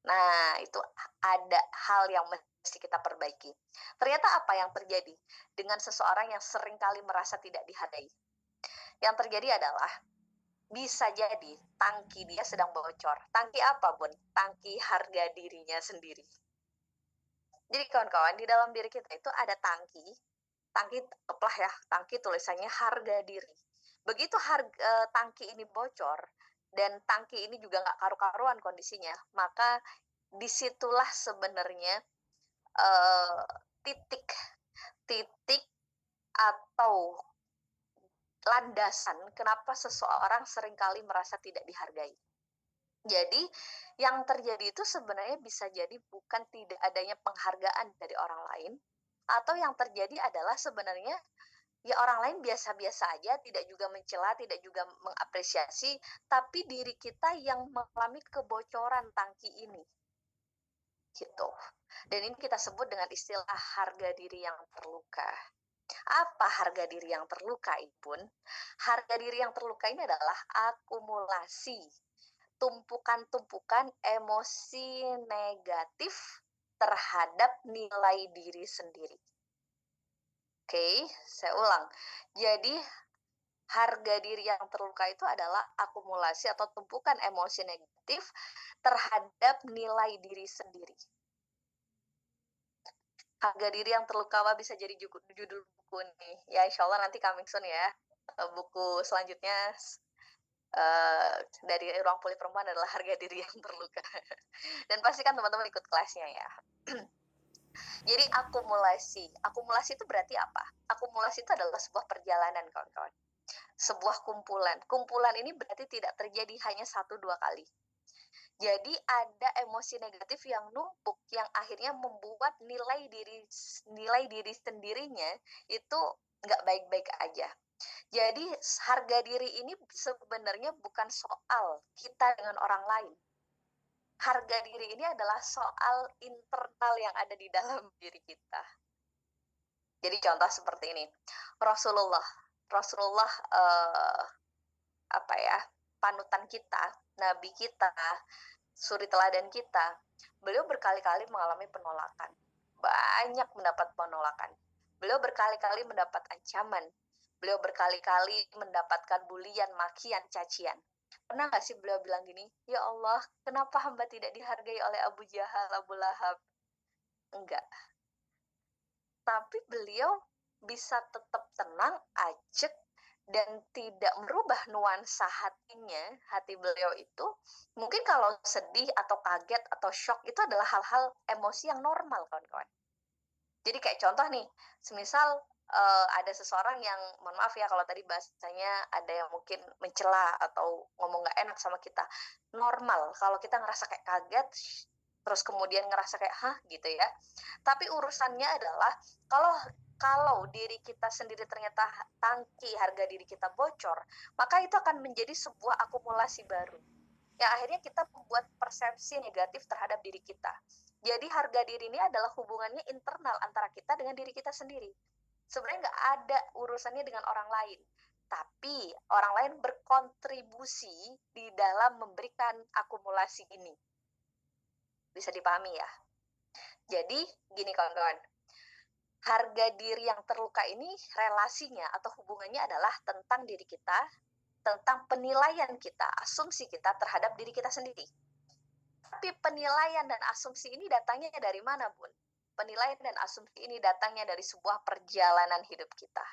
C: Nah, itu ada hal yang mesti kita perbaiki. Ternyata apa yang terjadi dengan seseorang yang seringkali merasa tidak dihargai? Yang terjadi adalah bisa jadi tangki dia sedang bocor. Tangki apa, Bun? Tangki harga dirinya sendiri. Jadi kawan-kawan, di dalam diri kita itu ada tangki keplah ya, tangki tulisannya harga diri. Begitu tangki ini bocor, dan tangki ini juga nggak karu-karuan kondisinya, maka disitulah sebenarnya titik atau landasan kenapa seseorang seringkali merasa tidak dihargai. Jadi yang terjadi itu sebenarnya bisa jadi bukan tidak adanya penghargaan dari orang lain, atau yang terjadi adalah sebenarnya ya orang lain biasa-biasa aja, tidak juga mencela, tidak juga mengapresiasi, tapi diri kita yang mengalami kebocoran tangki ini. Gitu. Dan ini kita sebut dengan istilah harga diri yang terluka. Apa harga diri yang terluka, Ibun? Harga diri yang terluka ini adalah akumulasi tumpukan-tumpukan emosi negatif terhadap nilai diri sendiri. Oke, saya ulang. Jadi, harga diri yang terluka itu adalah akumulasi atau tumpukan emosi negatif terhadap nilai diri sendiri. Harga diri yang terluka bisa jadi judul buku nih. Ya, insya Allah nanti coming soon ya. Buku selanjutnya dari Ruang Pulih Perempuan adalah harga diri yang terluka. Dan pasti kan teman-teman ikut kelasnya ya. Jadi akumulasi itu berarti apa? Akumulasi itu adalah sebuah perjalanan kawan-kawan. Sebuah kumpulan ini berarti tidak terjadi hanya 1-2 kali. Jadi ada emosi negatif yang numpuk yang akhirnya membuat nilai diri sendirinya itu nggak baik-baik aja. Jadi harga diri ini sebenarnya bukan soal kita dengan orang lain. Harga diri ini adalah soal internal yang ada di dalam diri kita. Jadi contoh seperti ini, Rasulullah panutan kita, nabi kita, suri teladan kita, beliau berkali-kali mengalami penolakan, banyak mendapat penolakan. Beliau berkali-kali mendapat ancaman, beliau berkali-kali mendapatkan bulian, makian, cacian. Pernah nggak sih beliau bilang gini, ya Allah, kenapa hamba tidak dihargai oleh Abu Jahal, Abu Lahab? Enggak. Tapi beliau bisa tetap tenang, ajak, dan tidak merubah nuansa hati beliau itu. Mungkin kalau sedih atau kaget atau shock itu adalah hal-hal emosi yang normal kawan-kawan. Jadi kayak contoh nih, semisal ada seseorang yang, mohon maaf ya kalau tadi bahasanya ada yang mungkin mencela atau ngomong nggak enak sama kita. Normal kalau kita ngerasa kayak kaget, terus kemudian ngerasa kayak hah gitu ya. Tapi urusannya adalah kalau diri kita sendiri ternyata tangki harga diri kita bocor, maka itu akan menjadi sebuah akumulasi baru. Yang akhirnya kita membuat persepsi negatif terhadap diri kita. Jadi harga diri ini adalah hubungannya internal antara kita dengan diri kita sendiri. Sebenarnya nggak ada urusannya dengan orang lain. Tapi orang lain berkontribusi di dalam memberikan akumulasi ini. Bisa dipahami ya? Jadi gini kawan-kawan, harga diri yang terluka ini relasinya atau hubungannya adalah tentang diri kita, tentang penilaian kita, asumsi kita terhadap diri kita sendiri. Tapi penilaian dan asumsi ini datangnya dari mana, Bun? Penilaian dan asumsi ini datangnya dari sebuah perjalanan hidup kita.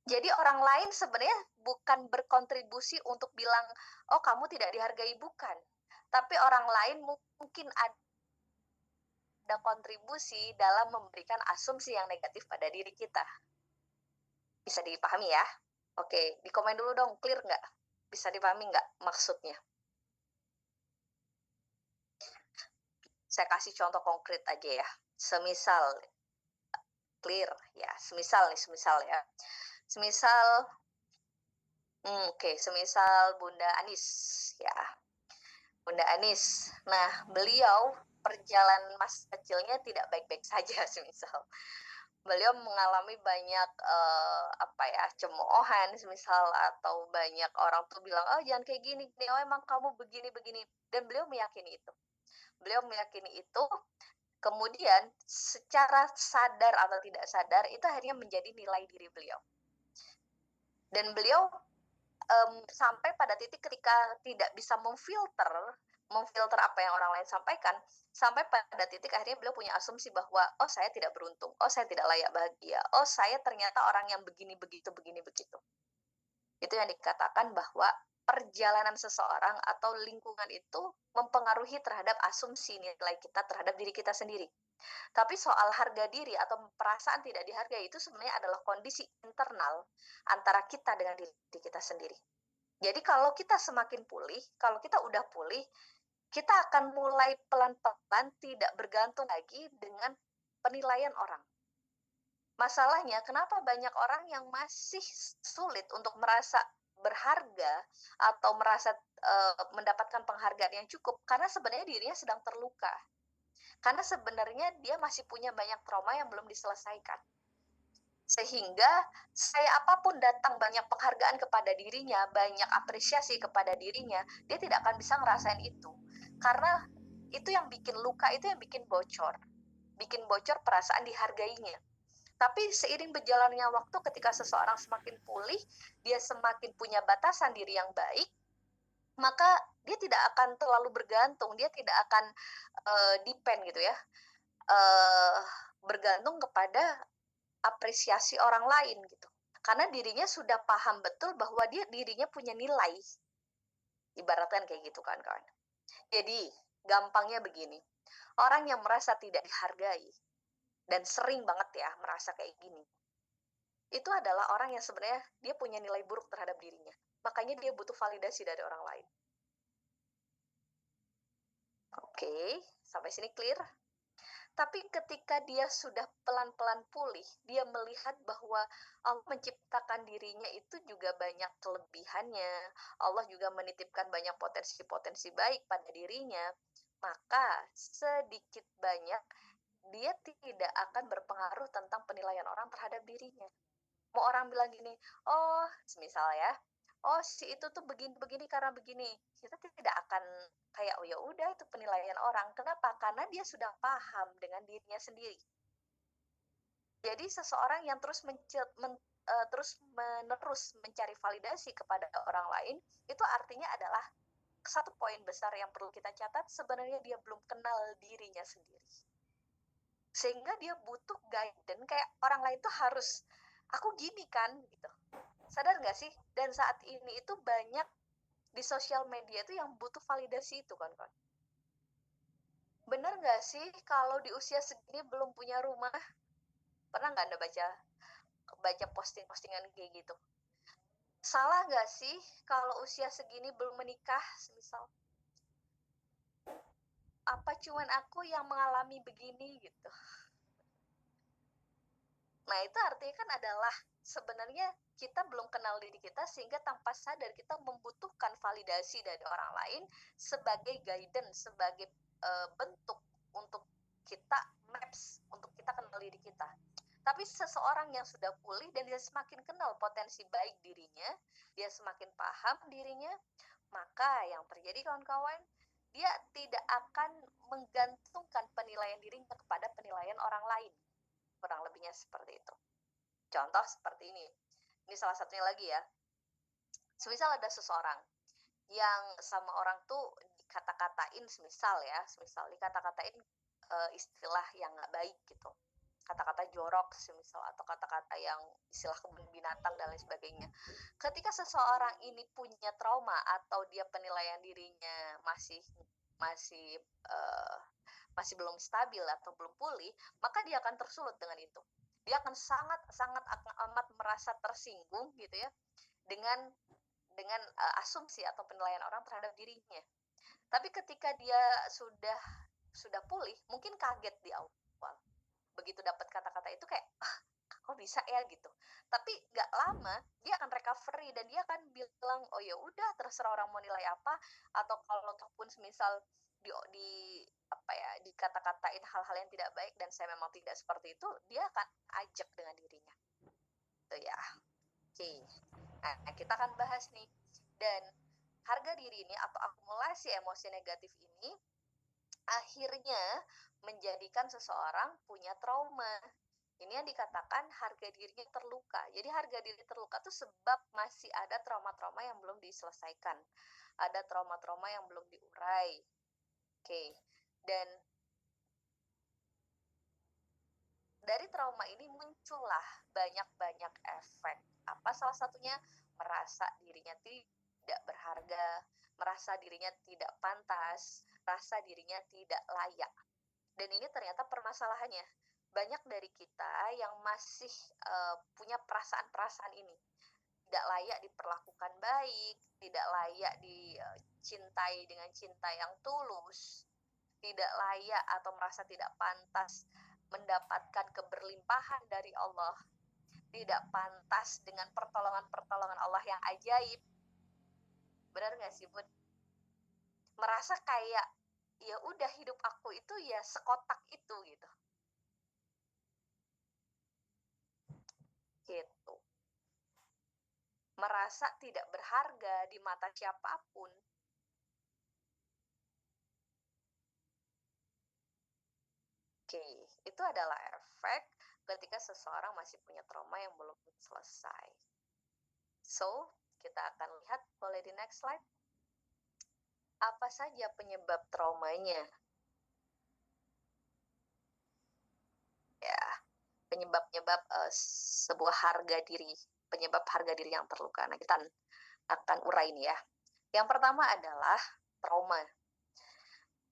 C: Jadi orang lain sebenarnya bukan berkontribusi untuk bilang, oh kamu tidak dihargai, bukan. Tapi orang lain mungkin ada kontribusi dalam memberikan asumsi yang negatif pada diri kita. Bisa dipahami ya? Oke, di komen dulu dong, clear nggak? Bisa dipahami nggak maksudnya? Saya kasih contoh konkret aja ya. Semisal, clear ya, semisal ya. Semisal, semisal Bunda Anis ya. Bunda Anis. Nah, beliau perjalanan masa kecilnya tidak baik-baik saja semisal. Beliau mengalami banyak cemoohan semisal, atau banyak orang tuh bilang, oh jangan kayak gini, oh emang kamu begini, dan beliau meyakini itu. Kemudian secara sadar atau tidak sadar itu akhirnya menjadi nilai diri beliau. Dan beliau sampai pada titik ketika tidak bisa memfilter apa yang orang lain sampaikan, sampai pada titik akhirnya beliau punya asumsi bahwa oh saya tidak beruntung, oh saya tidak layak bahagia, oh saya ternyata orang yang begini begitu. Itu yang dikatakan bahwa perjalanan seseorang atau lingkungan itu mempengaruhi terhadap asumsi nilai kita terhadap diri kita sendiri. Tapi soal harga diri atau perasaan tidak dihargai itu sebenarnya adalah kondisi internal antara kita dengan diri kita sendiri. Jadi kalau kita semakin pulih, kalau kita udah pulih, kita akan mulai pelan-pelan tidak bergantung lagi dengan penilaian orang. Masalahnya, kenapa banyak orang yang masih sulit untuk merasa berharga atau merasa mendapatkan penghargaan yang cukup? Karena sebenarnya dirinya sedang terluka. Karena sebenarnya dia masih punya banyak trauma yang belum diselesaikan. Sehingga saya apapun datang banyak penghargaan kepada dirinya, banyak apresiasi kepada dirinya, dia tidak akan bisa ngerasain itu. Karena itu yang bikin luka, itu yang bikin bocor perasaan dihargainya. Tapi seiring berjalannya waktu, ketika seseorang semakin pulih, dia semakin punya batasan diri yang baik, maka dia tidak akan terlalu bergantung, dia tidak akan depend gitu ya, bergantung kepada apresiasi orang lain gitu. Karena dirinya sudah paham betul bahwa dirinya punya nilai. Ibaratkan kayak gitu kan kawan. Jadi gampangnya begini, orang yang merasa tidak dihargai dan sering banget ya merasa kayak gini, itu adalah orang yang sebenarnya dia punya nilai buruk terhadap dirinya. Makanya dia butuh validasi dari orang lain. Oke, sampai sini clear? Tapi ketika dia sudah pelan-pelan pulih, dia melihat bahwa Allah menciptakan dirinya itu juga banyak kelebihannya. Allah juga menitipkan banyak potensi-potensi baik pada dirinya. Maka sedikit banyak dia tidak akan berpengaruh tentang penilaian orang terhadap dirinya. Mau orang bilang gini, oh semisal ya, oh si itu tuh begini karena begini, kita tidak akan kayak oh ya udah itu penilaian orang. Kenapa? Karena dia sudah paham dengan dirinya sendiri. Jadi seseorang yang terus menerus mencari validasi kepada orang lain, itu artinya adalah satu poin besar yang perlu kita catat, sebenarnya dia belum kenal dirinya sendiri. Sehingga dia butuh guidance, kayak orang lain tuh harus, aku gini kan gitu. Sadar nggak sih? Dan saat ini itu banyak di sosial media itu yang butuh validasi itu kan. Bener nggak sih kalau di usia segini belum punya rumah? Pernah nggak Anda baca postingan kayak gitu? Salah nggak sih kalau usia segini belum menikah, misal? Apa cuman aku yang mengalami begini gitu? Nah, itu artinya kan adalah sebenarnya kita belum kenal diri kita, sehingga tanpa sadar kita membutuhkan validasi dari orang lain sebagai guidance, sebagai bentuk untuk kita maps, untuk kita kenal diri kita. Tapi seseorang yang sudah pulih dan dia semakin kenal potensi baik dirinya, dia semakin paham dirinya, maka yang terjadi kawan-kawan, dia tidak akan menggantungkan penilaian dirinya kepada penilaian orang lain. Kurang lebihnya seperti itu. Contoh seperti ini salah satunya lagi ya. Semisal ada seseorang, yang sama orang tuh dikata-katain, semisal dikata-katain istilah yang nggak baik gitu, kata-kata jorok semisal, atau kata-kata yang istilah kebun binatang dan lain sebagainya. Ketika seseorang ini punya trauma atau dia penilaian dirinya masih masih eh, masih belum stabil atau belum pulih, maka dia akan tersulut dengan itu. Dia akan sangat sangat amat merasa tersinggung gitu ya dengan asumsi atau penilaian orang terhadap dirinya. Tapi ketika dia sudah pulih, mungkin kaget di awal. Begitu dapat kata-kata itu kayak, kok bisa ya gitu. Tapi nggak lama dia akan recovery dan dia akan bilang, oh ya udah terserah orang mau nilai apa, atau kalau pun semisal di apa ya, dikata-katain hal-hal yang tidak baik dan saya memang tidak seperti itu, dia akan ajak dengan dirinya. Itu ya. Oke. Nah, kita akan bahas nih. Dan harga diri ini atau akumulasi emosi negatif ini akhirnya menjadikan seseorang punya trauma. Ini yang dikatakan harga dirinya terluka. Jadi harga diri terluka itu sebab masih ada trauma-trauma yang belum diselesaikan. Ada trauma-trauma yang belum diurai. Oke. Dan dari trauma ini muncullah banyak-banyak efek. Apa salah satunya? Merasa dirinya tidak berharga, merasa dirinya tidak pantas, rasa dirinya tidak layak. Dan ini ternyata permasalahannya. Banyak dari kita yang masih punya perasaan-perasaan ini. Tidak layak diperlakukan baik, tidak layak dicintai dengan cinta yang tulus, tidak layak atau merasa tidak pantas mendapatkan keberlimpahan dari Allah, tidak pantas dengan pertolongan-pertolongan Allah yang ajaib. Benar nggak sih, Bud? Merasa kayak ya udah hidup aku itu ya sekotak itu gitu. Gitu. Merasa tidak berharga di mata siapapun. Oke, itu adalah efek ketika seseorang masih punya trauma yang belum selesai. So, kita akan lihat, boleh di next slide. Apa saja penyebab traumanya? Ya, penyebab-penyebab sebuah harga diri, penyebab harga diri yang terluka. Nah, kita akan urai ini ya. Yang pertama adalah trauma.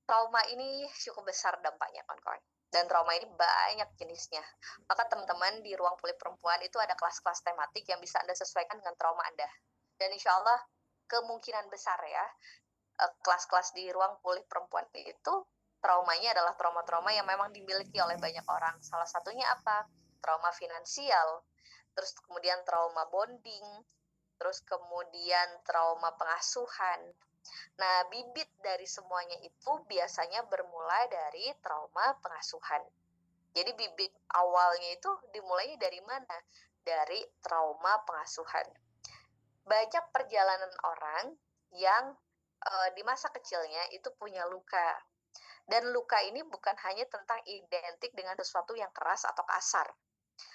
C: Trauma ini cukup besar dampaknya, kawan-kawan. Dan trauma ini banyak jenisnya. Maka teman-teman di ruang pulih perempuan itu ada kelas-kelas tematik yang bisa Anda sesuaikan dengan trauma Anda. Dan insya Allah kemungkinan besar ya, kelas-kelas di ruang pulih perempuan itu traumanya adalah trauma-trauma yang memang dimiliki oleh banyak orang. Salah satunya apa? Trauma finansial, terus kemudian trauma bonding, terus kemudian trauma pengasuhan. Nah, bibit dari semuanya itu biasanya bermulai dari trauma pengasuhan. Jadi bibit awalnya itu dimulai dari mana? Dari trauma pengasuhan. Banyak perjalanan orang yang di masa kecilnya itu punya luka. Dan luka ini bukan hanya tentang identik dengan sesuatu yang keras atau kasar.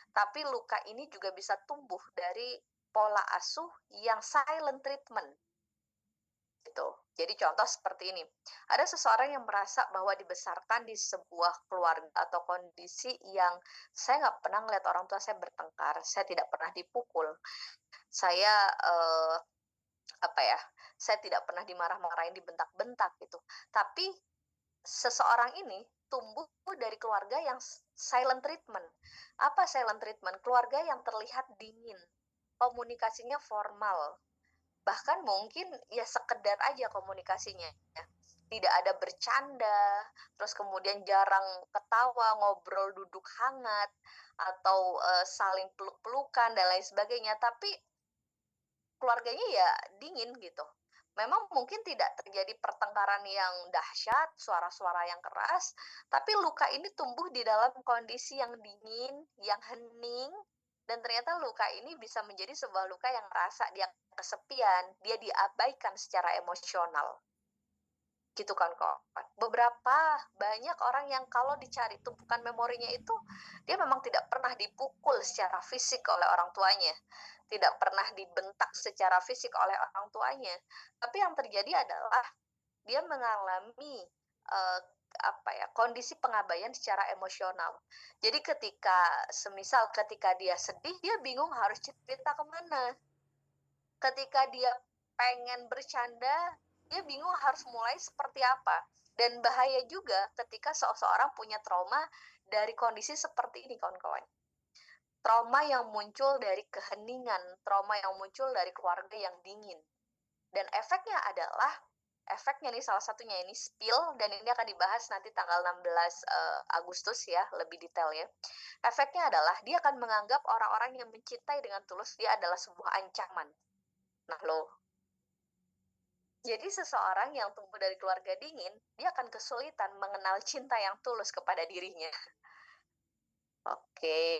C: Tapi luka ini juga bisa tumbuh dari pola asuh yang silent treatment. Gitu. Jadi contoh seperti ini. Ada seseorang yang merasa bahwa dibesarkan di sebuah keluarga atau kondisi yang saya nggak pernah ngeliat orang tua saya bertengkar, saya tidak pernah dipukul, saya saya tidak pernah dimarah-marahin, dibentak-bentak gitu. Tapi seseorang ini tumbuh dari keluarga yang silent treatment. Apa silent treatment? Keluarga yang terlihat dingin, komunikasinya formal, bahkan mungkin ya sekedar aja komunikasinya, tidak ada bercanda, terus kemudian jarang ketawa, ngobrol duduk hangat, atau saling peluk-pelukan dan lain sebagainya, tapi keluarganya ya dingin gitu. Memang mungkin tidak terjadi pertengkaran yang dahsyat, suara-suara yang keras, tapi luka ini tumbuh di dalam kondisi yang dingin, yang hening, dan ternyata luka ini bisa menjadi sebuah luka yang merasa dia kesepian, dia diabaikan secara emosional. gitu kan kok. Banyak orang yang kalau dicari tumpukan memorinya itu, dia memang tidak pernah dipukul secara fisik oleh orang tuanya, tidak pernah dibentak secara fisik oleh orang tuanya. Tapi yang terjadi adalah dia mengalami, kondisi pengabaian secara emosional. Jadi ketika dia sedih, dia bingung harus cerita kemana. Ketika dia pengen bercanda, dia bingung harus mulai seperti apa. Dan bahaya juga ketika seseorang punya trauma dari kondisi seperti ini, kawan-kawan. Trauma yang muncul dari keheningan, trauma yang muncul dari keluarga yang dingin. Dan efeknya nih salah satunya ini spill, dan ini akan dibahas nanti tanggal 16 Agustus ya, lebih detail ya. Efeknya adalah dia akan menganggap orang-orang yang mencintai dengan tulus dia adalah sebuah ancaman. Nah jadi seseorang yang tumbuh dari keluarga dingin, dia akan kesulitan mengenal cinta yang tulus kepada dirinya. Oke.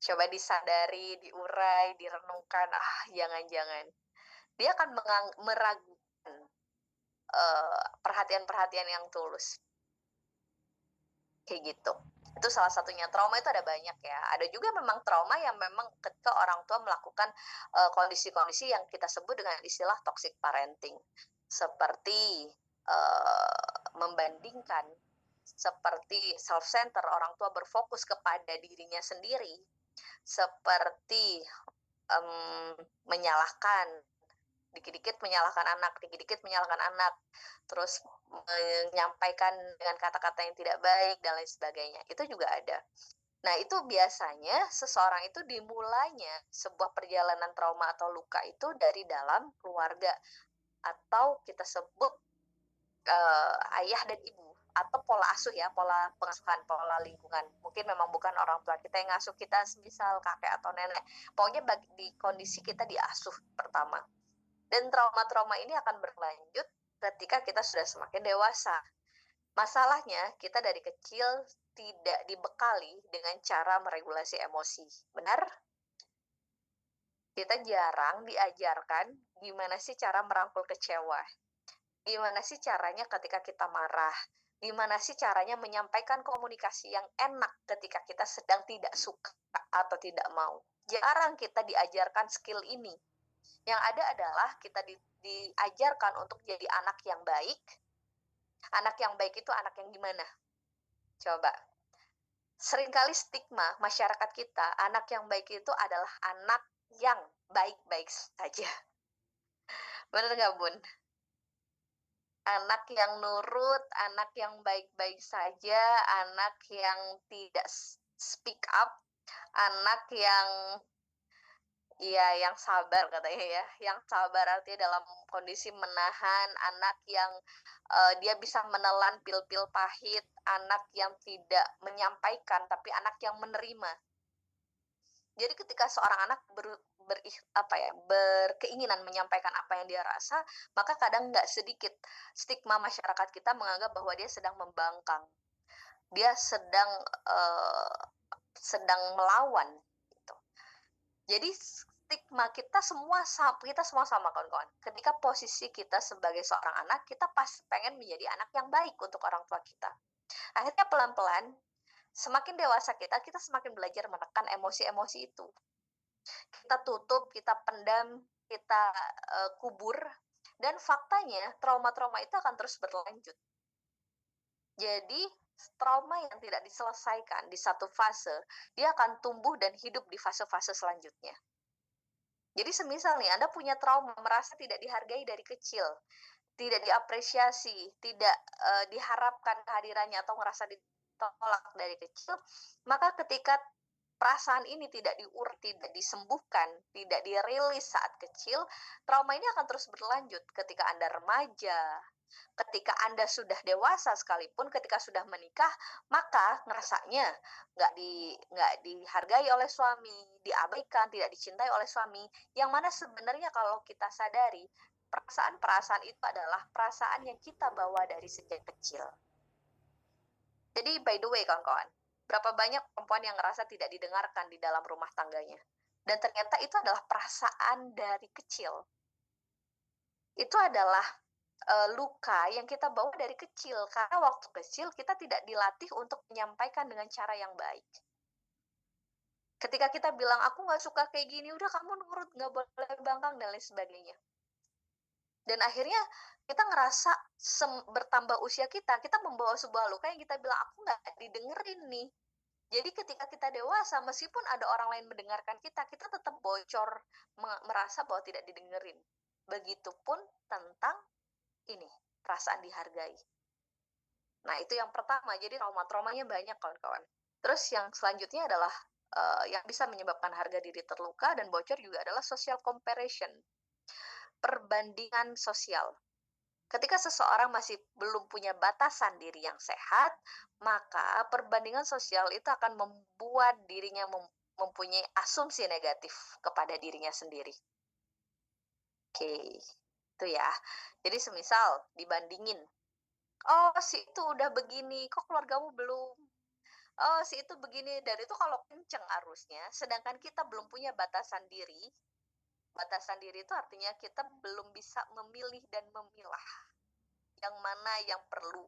C: Coba disadari, diurai, direnungkan, jangan-jangan. Dia akan meragukan perhatian-perhatian yang tulus. Kayak gitu. Itu salah satunya. Trauma itu ada banyak ya. Ada juga memang trauma yang memang ketika orang tua melakukan kondisi-kondisi yang kita sebut dengan istilah toxic parenting. Seperti membandingkan, seperti self-center, orang tua berfokus kepada dirinya sendiri, seperti menyalahkan, dikit-dikit menyalahkan anak, terus menyampaikan dengan kata-kata yang tidak baik dan lain sebagainya. Itu juga ada. Nah, itu biasanya seseorang itu dimulainya sebuah perjalanan trauma atau luka itu dari dalam keluarga, atau kita sebut ayah dan ibu, atau pola asuh ya, pola pengasuhan, pola lingkungan. Mungkin memang bukan orang tua kita yang ngasuh kita, semisal kakek atau nenek. Pokoknya di kondisi kita diasuh pertama. Dan trauma-trauma ini akan berlanjut ketika kita sudah semakin dewasa. Masalahnya, kita dari kecil tidak dibekali dengan cara meregulasi emosi. Benar? Kita jarang diajarkan gimana sih cara merangkul kecewa. Gimana sih caranya ketika kita marah. Gimana sih caranya menyampaikan komunikasi yang enak ketika kita sedang tidak suka atau tidak mau. Jarang kita diajarkan skill ini. Yang ada adalah kita diajarkan untuk jadi anak yang baik. Anak yang baik itu anak yang gimana? Coba. Seringkali stigma masyarakat kita, anak yang baik itu adalah anak yang baik-baik saja. Benar nggak, Bun? Anak yang nurut, anak yang baik-baik saja, anak yang tidak speak up, anak yang yang sabar katanya ya. Yang sabar artinya dalam kondisi menahan, anak yang dia bisa menelan pil-pil pahit, anak yang tidak menyampaikan tapi anak yang menerima. Jadi ketika seorang anak berkeinginan menyampaikan apa yang dia rasa, maka kadang nggak sedikit stigma masyarakat kita menganggap bahwa dia sedang membangkang. Dia sedang melawan gitu. Jadi stigma kita semua sama kawan-kawan. Ketika posisi kita sebagai seorang anak, kita pasti pengen menjadi anak yang baik untuk orang tua kita. Akhirnya pelan-pelan, semakin dewasa kita semakin belajar menekan emosi-emosi itu. Kita tutup, kita pendam, kita kubur, dan faktanya trauma-trauma itu akan terus berlanjut. Jadi trauma yang tidak diselesaikan di satu fase, dia akan tumbuh dan hidup di fase-fase selanjutnya. Jadi semisal nih, Anda punya trauma, merasa tidak dihargai dari kecil, tidak diapresiasi, tidak diharapkan kehadirannya atau merasa ditolak dari kecil, maka ketika perasaan ini tidak disembuhkan, tidak dirilis saat kecil, trauma ini akan terus berlanjut ketika Anda remaja, ketika Anda sudah dewasa sekalipun, ketika sudah menikah, maka ngerasanya nggak dihargai oleh suami, diabaikan, tidak dicintai oleh suami, yang mana sebenarnya kalau kita sadari, perasaan-perasaan itu adalah perasaan yang kita bawa dari sejak kecil. Jadi by the way kawan-kawan, berapa banyak perempuan yang ngerasa tidak didengarkan di dalam rumah tangganya. Dan ternyata itu adalah perasaan dari kecil. Itu adalah luka yang kita bawa dari kecil, karena waktu kecil kita tidak dilatih untuk menyampaikan dengan cara yang baik. Ketika kita bilang, "Aku nggak suka kayak gini," udah kamu nurut, nggak boleh bangkang dan lain sebagainya. Dan akhirnya kita ngerasa bertambah usia kita membawa sebuah luka yang kita bilang, "Aku nggak didengerin nih." Jadi ketika kita dewasa, meskipun ada orang lain mendengarkan kita tetap bocor, merasa bahwa tidak didengerin. Begitupun tentang ini, perasaan dihargai. Nah, itu yang pertama, jadi trauma-traumanya banyak kawan-kawan. Terus yang selanjutnya adalah yang bisa menyebabkan harga diri terluka dan bocor juga adalah social comparison, perbandingan sosial. Ketika seseorang masih belum punya batasan diri yang sehat, maka perbandingan sosial itu akan membuat dirinya mempunyai asumsi negatif kepada dirinya sendiri. Oke, itu ya. Jadi semisal dibandingin, "Oh, si itu udah begini, kok keluargamu belum? Oh, si itu begini." Dan itu kalau kenceng arusnya, sedangkan kita belum punya batasan diri. Batasan diri itu artinya kita belum bisa memilih dan memilah yang mana yang perlu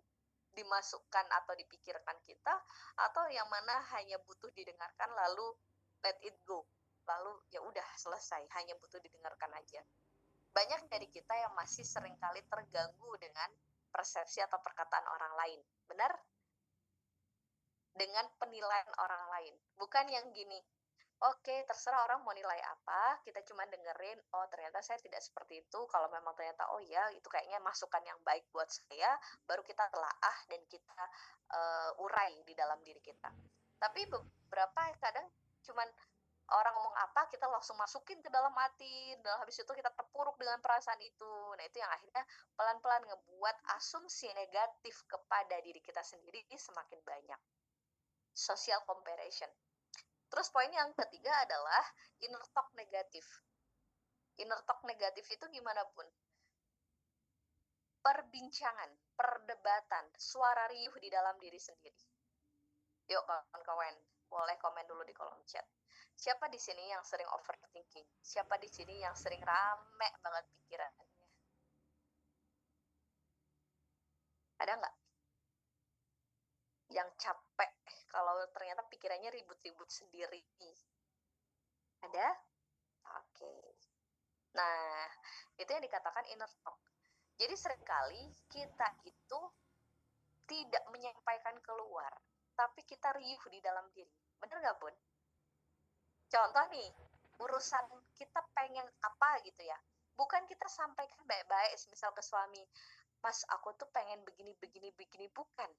C: dimasukkan atau dipikirkan kita, atau yang mana hanya butuh didengarkan lalu let it go. Lalu ya udah selesai, hanya butuh didengarkan aja. Banyak dari kita yang masih seringkali terganggu dengan persepsi atau perkataan orang lain. Benar? Dengan penilaian orang lain. Bukan yang gini, oke, terserah orang mau nilai apa, kita cuma dengerin, oh ternyata saya tidak seperti itu, kalau memang ternyata, oh ya, itu kayaknya masukan yang baik buat saya, baru kita telaah dan kita urai di dalam diri kita. Tapi beberapa kadang cuman orang ngomong apa, kita langsung masukin ke dalam hati, dan habis itu kita terpuruk dengan perasaan itu. Nah, itu yang akhirnya pelan-pelan ngebuat asumsi negatif kepada diri kita sendiri semakin banyak. Social comparison. Terus poin yang ketiga adalah inner talk negatif. Inner talk negatif itu gimana pun? Perbincangan, perdebatan, suara riuh di dalam diri sendiri. Yuk kawan-kawan, boleh komen dulu di kolom chat. Siapa di sini yang sering overthinking? Siapa di sini yang sering rame banget pikirannya? Ada nggak? Yang capek kalau ternyata pikirannya ribut-ribut sendiri? Ada? Oke. Nah, itu yang dikatakan inner talk. Jadi seringkali kita itu tidak menyampaikan keluar, tapi kita riuh di dalam diri. Bener nggak, Bun? Contoh nih, urusan kita pengen apa gitu ya. Bukan kita sampaikan baik-baik, misal ke suami, "Mas, aku tuh pengen begini, begini, begini." Bukan.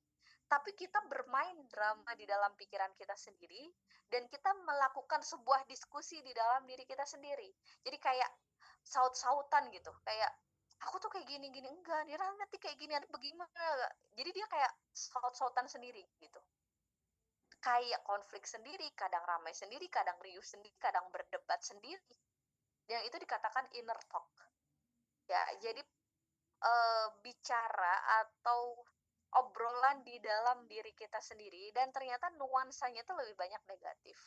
C: Tapi kita bermain drama di dalam pikiran kita sendiri, dan kita melakukan sebuah diskusi di dalam diri kita sendiri. Jadi kayak saut-sautan gitu, kayak, "Aku tuh kayak gini-gini." "Enggak, dia nanti kayak gini, nanti bagaimana?" Jadi dia kayak saut-sautan sendiri gitu. Kayak konflik sendiri, kadang ramai sendiri, kadang riuh sendiri, kadang berdebat sendiri. Yang itu dikatakan inner talk. Ya, jadi bicara atau obrolan di dalam diri kita sendiri, dan ternyata nuansanya itu lebih banyak negatif.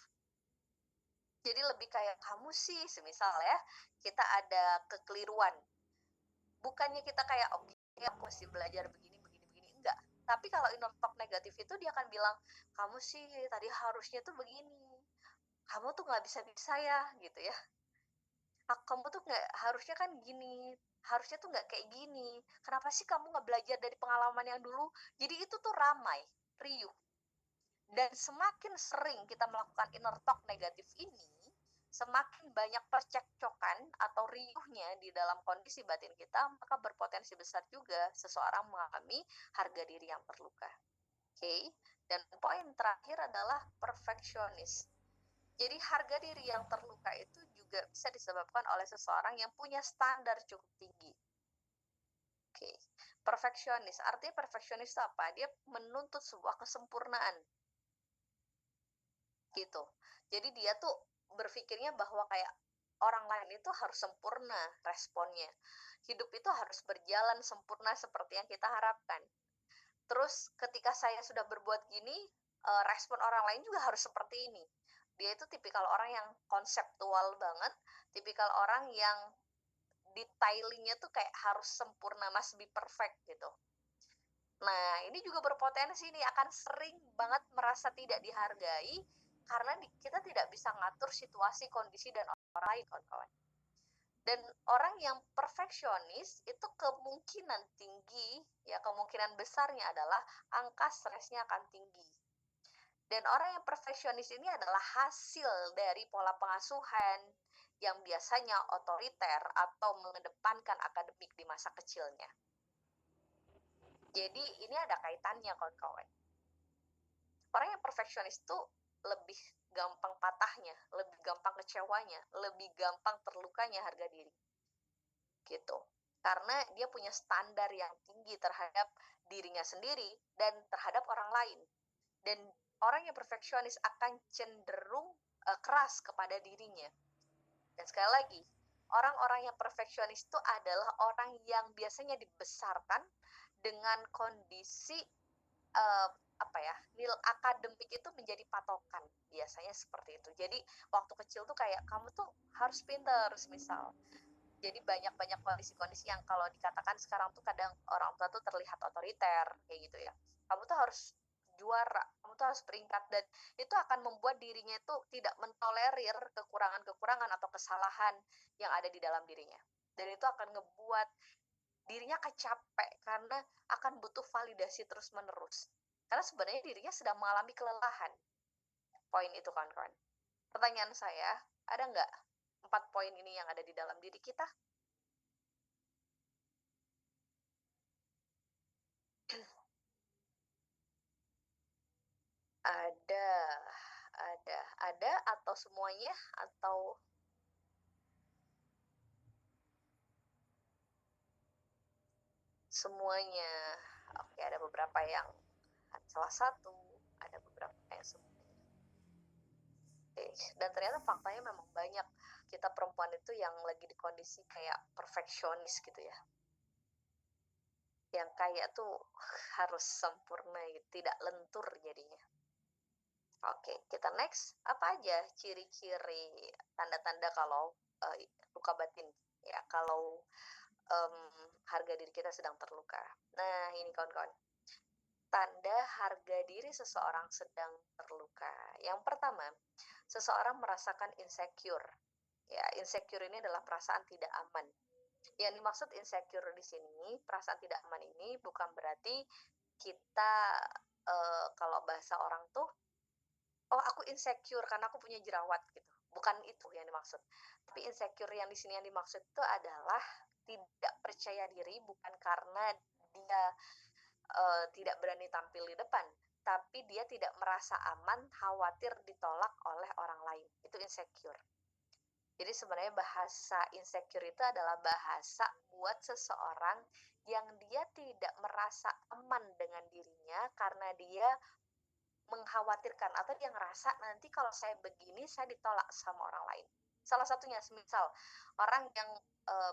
C: Jadi lebih kayak, kamu sih, semisal ya, kita ada kekeliruan. Bukannya kita kayak, oke, aku mesti belajar begini, begini, begini. Enggak. Tapi kalau inner talk negatif itu dia akan bilang, kamu sih tadi harusnya tuh begini. Kamu tuh nggak bisa-bisa ya, gitu ya. Kamu tuh nggak, harusnya kan gini. Harusnya tuh nggak kayak gini. Kenapa sih kamu nggak belajar dari pengalaman yang dulu? Jadi itu tuh ramai, riuh. Dan semakin sering kita melakukan inner talk negatif ini, semakin banyak percekcokan atau riuhnya di dalam kondisi batin kita, maka berpotensi besar juga seseorang mengalami harga diri yang terluka. Oke, dan poin terakhir adalah perfeksionis. Jadi harga diri yang terluka itu juga bisa disebabkan oleh seseorang yang punya standar cukup tinggi. Oke, perfeksionis. Artinya perfeksionis itu apa? Dia menuntut sebuah kesempurnaan. Gitu. Jadi dia tuh berpikirnya bahwa kayak orang lain itu harus sempurna responnya. Hidup itu harus berjalan sempurna seperti yang kita harapkan. Terus ketika saya sudah berbuat gini, respon orang lain juga harus seperti ini. Dia itu tipikal orang yang konseptual banget, tipikal orang yang detailingnya tuh kayak harus sempurna, must be perfect gitu. Nah, ini juga berpotensi nih akan sering banget merasa tidak dihargai karena kita tidak bisa ngatur situasi, kondisi, dan orang lain, kawan-kawan. Dan orang yang perfeksionis itu kemungkinan tinggi, ya kemungkinan besarnya adalah angka stresnya akan tinggi. Dan orang yang perfeksionis ini adalah hasil dari pola pengasuhan yang biasanya otoriter atau mengedepankan akademik di masa kecilnya. Jadi ini ada kaitannya, kawan-kawan. Orang yang perfeksionis itu lebih gampang patahnya, lebih gampang kecewanya, lebih gampang terlukanya harga diri. Gitu. Karena dia punya standar yang tinggi terhadap dirinya sendiri dan terhadap orang lain. Dan orang yang perfeksionis akan cenderung keras kepada dirinya. Dan sekali lagi, orang-orang yang perfeksionis itu adalah orang yang biasanya dibesarkan dengan kondisi nilai akademik itu menjadi patokan, biasanya seperti itu. Jadi waktu kecil tuh kayak kamu tuh harus pinter, misal. Jadi banyak kondisi-kondisi yang kalau dikatakan sekarang tuh kadang orang tua tuh terlihat otoriter kayak gitu ya. Kamu tuh harus juara, kamu tuh harus peringkat, dan itu akan membuat dirinya itu tidak mentolerir kekurangan-kekurangan atau kesalahan yang ada di dalam dirinya. Dan itu akan ngebuat dirinya capek karena akan butuh validasi terus-menerus. Karena sebenarnya dirinya sedang mengalami kelelahan. Poin itu, kawan-kawan. Pertanyaan saya, ada nggak 4 poin ini yang ada di dalam diri kita? Ada, ada atau semuanya atau semuanya? Oke, ada beberapa yang salah satu, ada beberapa yang semuanya. Oke, dan ternyata faktanya memang banyak kita perempuan itu yang lagi di kondisi kayak perfeksionis gitu ya. Yang kayak tuh harus sempurna gitu, tidak lentur jadinya. Oke, kita next. Apa aja ciri-ciri tanda-tanda kalau luka batin ya, kalau harga diri kita sedang terluka. Nah, ini kawan-kawan. Tanda harga diri seseorang sedang terluka. Yang pertama, seseorang merasakan insecure. Ya, insecure ini adalah perasaan tidak aman. Yang dimaksud insecure di sini, perasaan tidak aman ini bukan berarti kita kalau bahasa orang tuh, oh aku insecure karena aku punya jerawat gitu. Bukan itu yang dimaksud. Tapi insecure yang di sini yang dimaksud itu adalah tidak percaya diri bukan karena dia tidak berani tampil di depan, tapi dia tidak merasa aman, khawatir ditolak oleh orang lain. Itu insecure. Jadi sebenarnya bahasa insecure itu adalah bahasa buat seseorang yang dia tidak merasa aman dengan dirinya karena dia mengkhawatirkan atau dia ngerasa nanti kalau saya begini saya ditolak sama orang lain. Salah satunya misal orang yang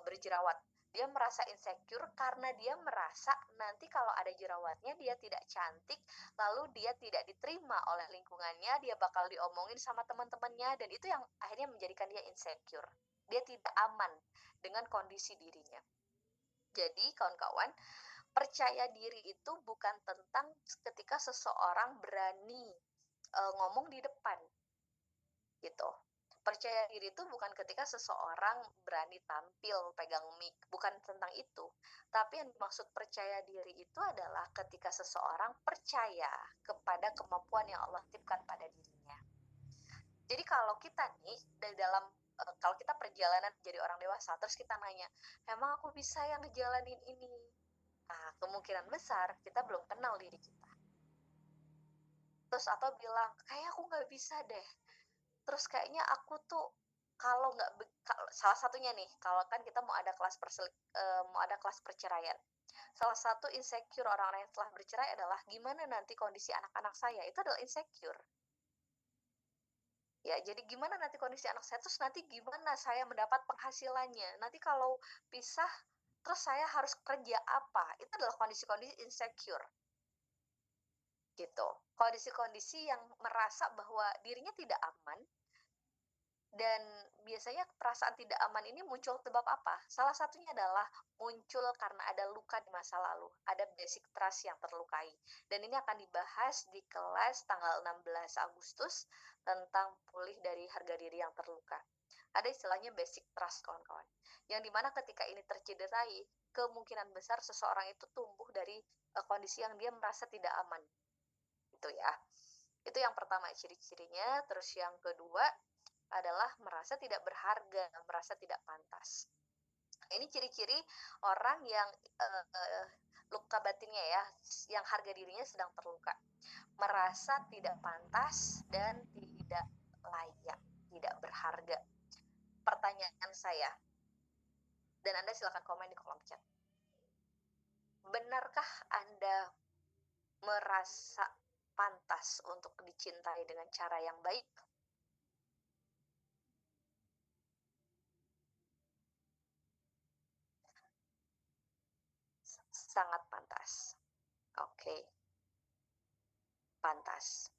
C: berjerawat, dia merasa insecure karena dia merasa nanti kalau ada jerawatnya dia tidak cantik, lalu dia tidak diterima oleh lingkungannya, dia bakal diomongin sama teman-temannya, dan itu yang akhirnya menjadikan dia insecure. Dia tidak aman dengan kondisi dirinya. Jadi kawan-kawan, percaya diri itu bukan tentang ketika seseorang berani ngomong di depan gitu. Percaya diri itu bukan ketika seseorang berani tampil pegang mic, bukan tentang itu. Tapi yang dimaksud percaya diri itu adalah ketika seseorang percaya kepada kemampuan yang Allah titipkan pada dirinya. Jadi kalau kita nih dari dalam kalau kita perjalanan jadi orang dewasa, terus kita nanya, emang aku bisa yang ngejalanin ini? Nah, kemungkinan besar kita belum kenal diri kita. Terus atau bilang, kayak aku nggak bisa deh. Terus kayaknya aku tuh kalau nggak salah satunya nih, kalau kan kita mau ada kelas perceraian. Salah satu insecure orang-orang yang telah bercerai adalah gimana nanti kondisi anak-anak saya, itu adalah insecure. Ya, jadi gimana nanti kondisi anak saya, terus nanti gimana saya mendapat penghasilannya, nanti kalau pisah, terus saya harus kerja apa, itu adalah kondisi-kondisi insecure. Gitu. Kondisi-kondisi yang merasa bahwa dirinya tidak aman dan biasanya perasaan tidak aman ini muncul sebab apa? Salah satunya adalah muncul karena ada luka di masa lalu, ada basic trust yang terlukai. Dan ini akan dibahas di kelas tanggal 16 Agustus tentang pulih dari harga diri yang terluka. Ada istilahnya basic trust, kawan-kawan. Yang dimana ketika ini tercederai, kemungkinan besar seseorang itu tumbuh dari kondisi yang dia merasa tidak aman. Itu ya. Itu yang pertama ciri-cirinya. Terus yang kedua adalah merasa tidak berharga, merasa tidak pantas. Ini ciri-ciri orang yang luka batinnya ya, yang harga dirinya sedang terluka. Merasa tidak pantas dan tidak layak, tidak berharga. Pertanyaan saya, dan Anda silakan komen di kolom chat. Benarkah Anda merasa pantas untuk dicintai dengan cara yang baik? Sangat pantas. Oke. Pantas.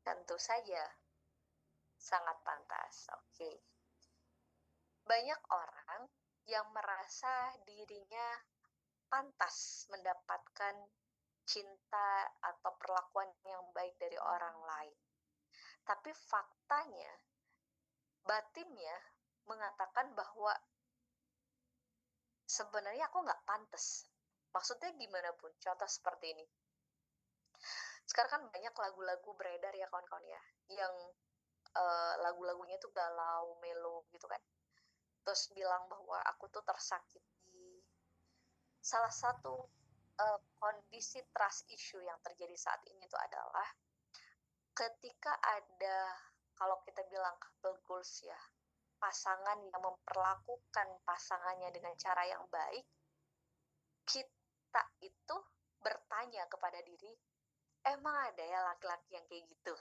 C: Tentu saja sangat pantas. Oke. Banyak orang yang merasa dirinya pantas mendapatkan cinta atau perlakuan yang baik dari orang lain. Tapi faktanya, batinnya mengatakan bahwa sebenarnya aku nggak pantas. Maksudnya gimana pun? Contoh seperti ini. Sekarang kan banyak lagu-lagu beredar ya kawan-kawan ya, yang lagu-lagunya tuh galau, melo gitu kan. Terus bilang bahwa aku tuh tersakiti. Salah satu kondisi trust issue yang terjadi saat ini tuh adalah ketika ada, kalau kita bilang couple goals ya, pasangan yang memperlakukan pasangannya dengan cara yang baik, kita itu bertanya kepada diri, emang ada ya laki-laki yang kayak gitu?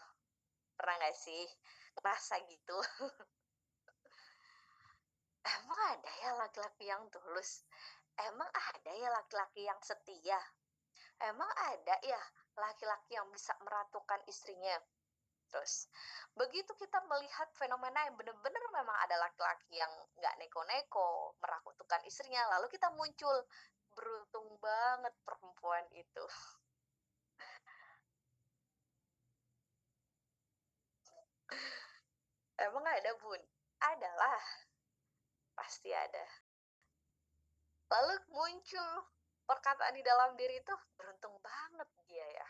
C: Pernah gak sih ngerasa gitu? Emang ada ya laki-laki yang tulus? Emang ada ya laki-laki yang setia? Emang ada ya laki-laki yang bisa meratukan istrinya? Terus, begitu kita melihat fenomena yang benar-benar memang ada laki-laki yang nggak neko-neko, merakutukan istrinya, lalu kita muncul, beruntung banget perempuan itu. Emang ada, Bun? Adalah, pasti ada. Lalu muncul perkataan di dalam diri itu, beruntung banget dia ya.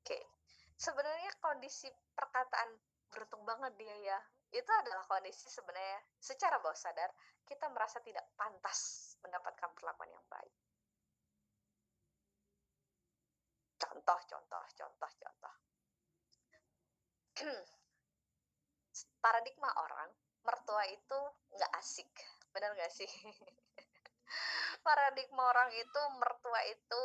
C: Oke, sebenarnya kondisi perkataan beruntung banget dia ya, itu adalah kondisi sebenarnya secara bawah sadar kita merasa tidak pantas mendapatkan perlakuan yang baik. Contoh. Paradigma orang, mertua itu nggak asik, benar nggak sih? Paradigma orang itu mertua itu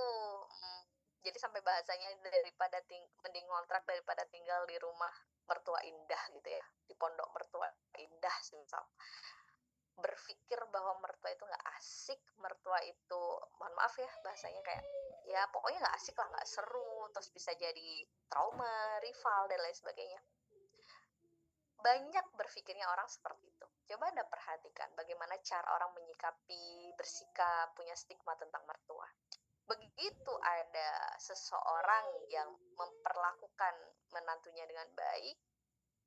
C: jadi sampai bahasanya daripada mending ngontrak daripada tinggal di rumah mertua indah gitu ya, di pondok mertua indah misal. Berpikir bahwa mertua itu nggak asik, mertua itu, mohon maaf ya bahasanya, kayak ya pokoknya nggak asik lah, nggak seru, terus bisa jadi trauma, rival dan lain sebagainya. Banyak berpikirnya orang seperti itu. Coba Anda perhatikan bagaimana cara orang menyikapi, bersikap, punya stigma tentang mertua. Begitu ada seseorang yang memperlakukan menantunya dengan baik,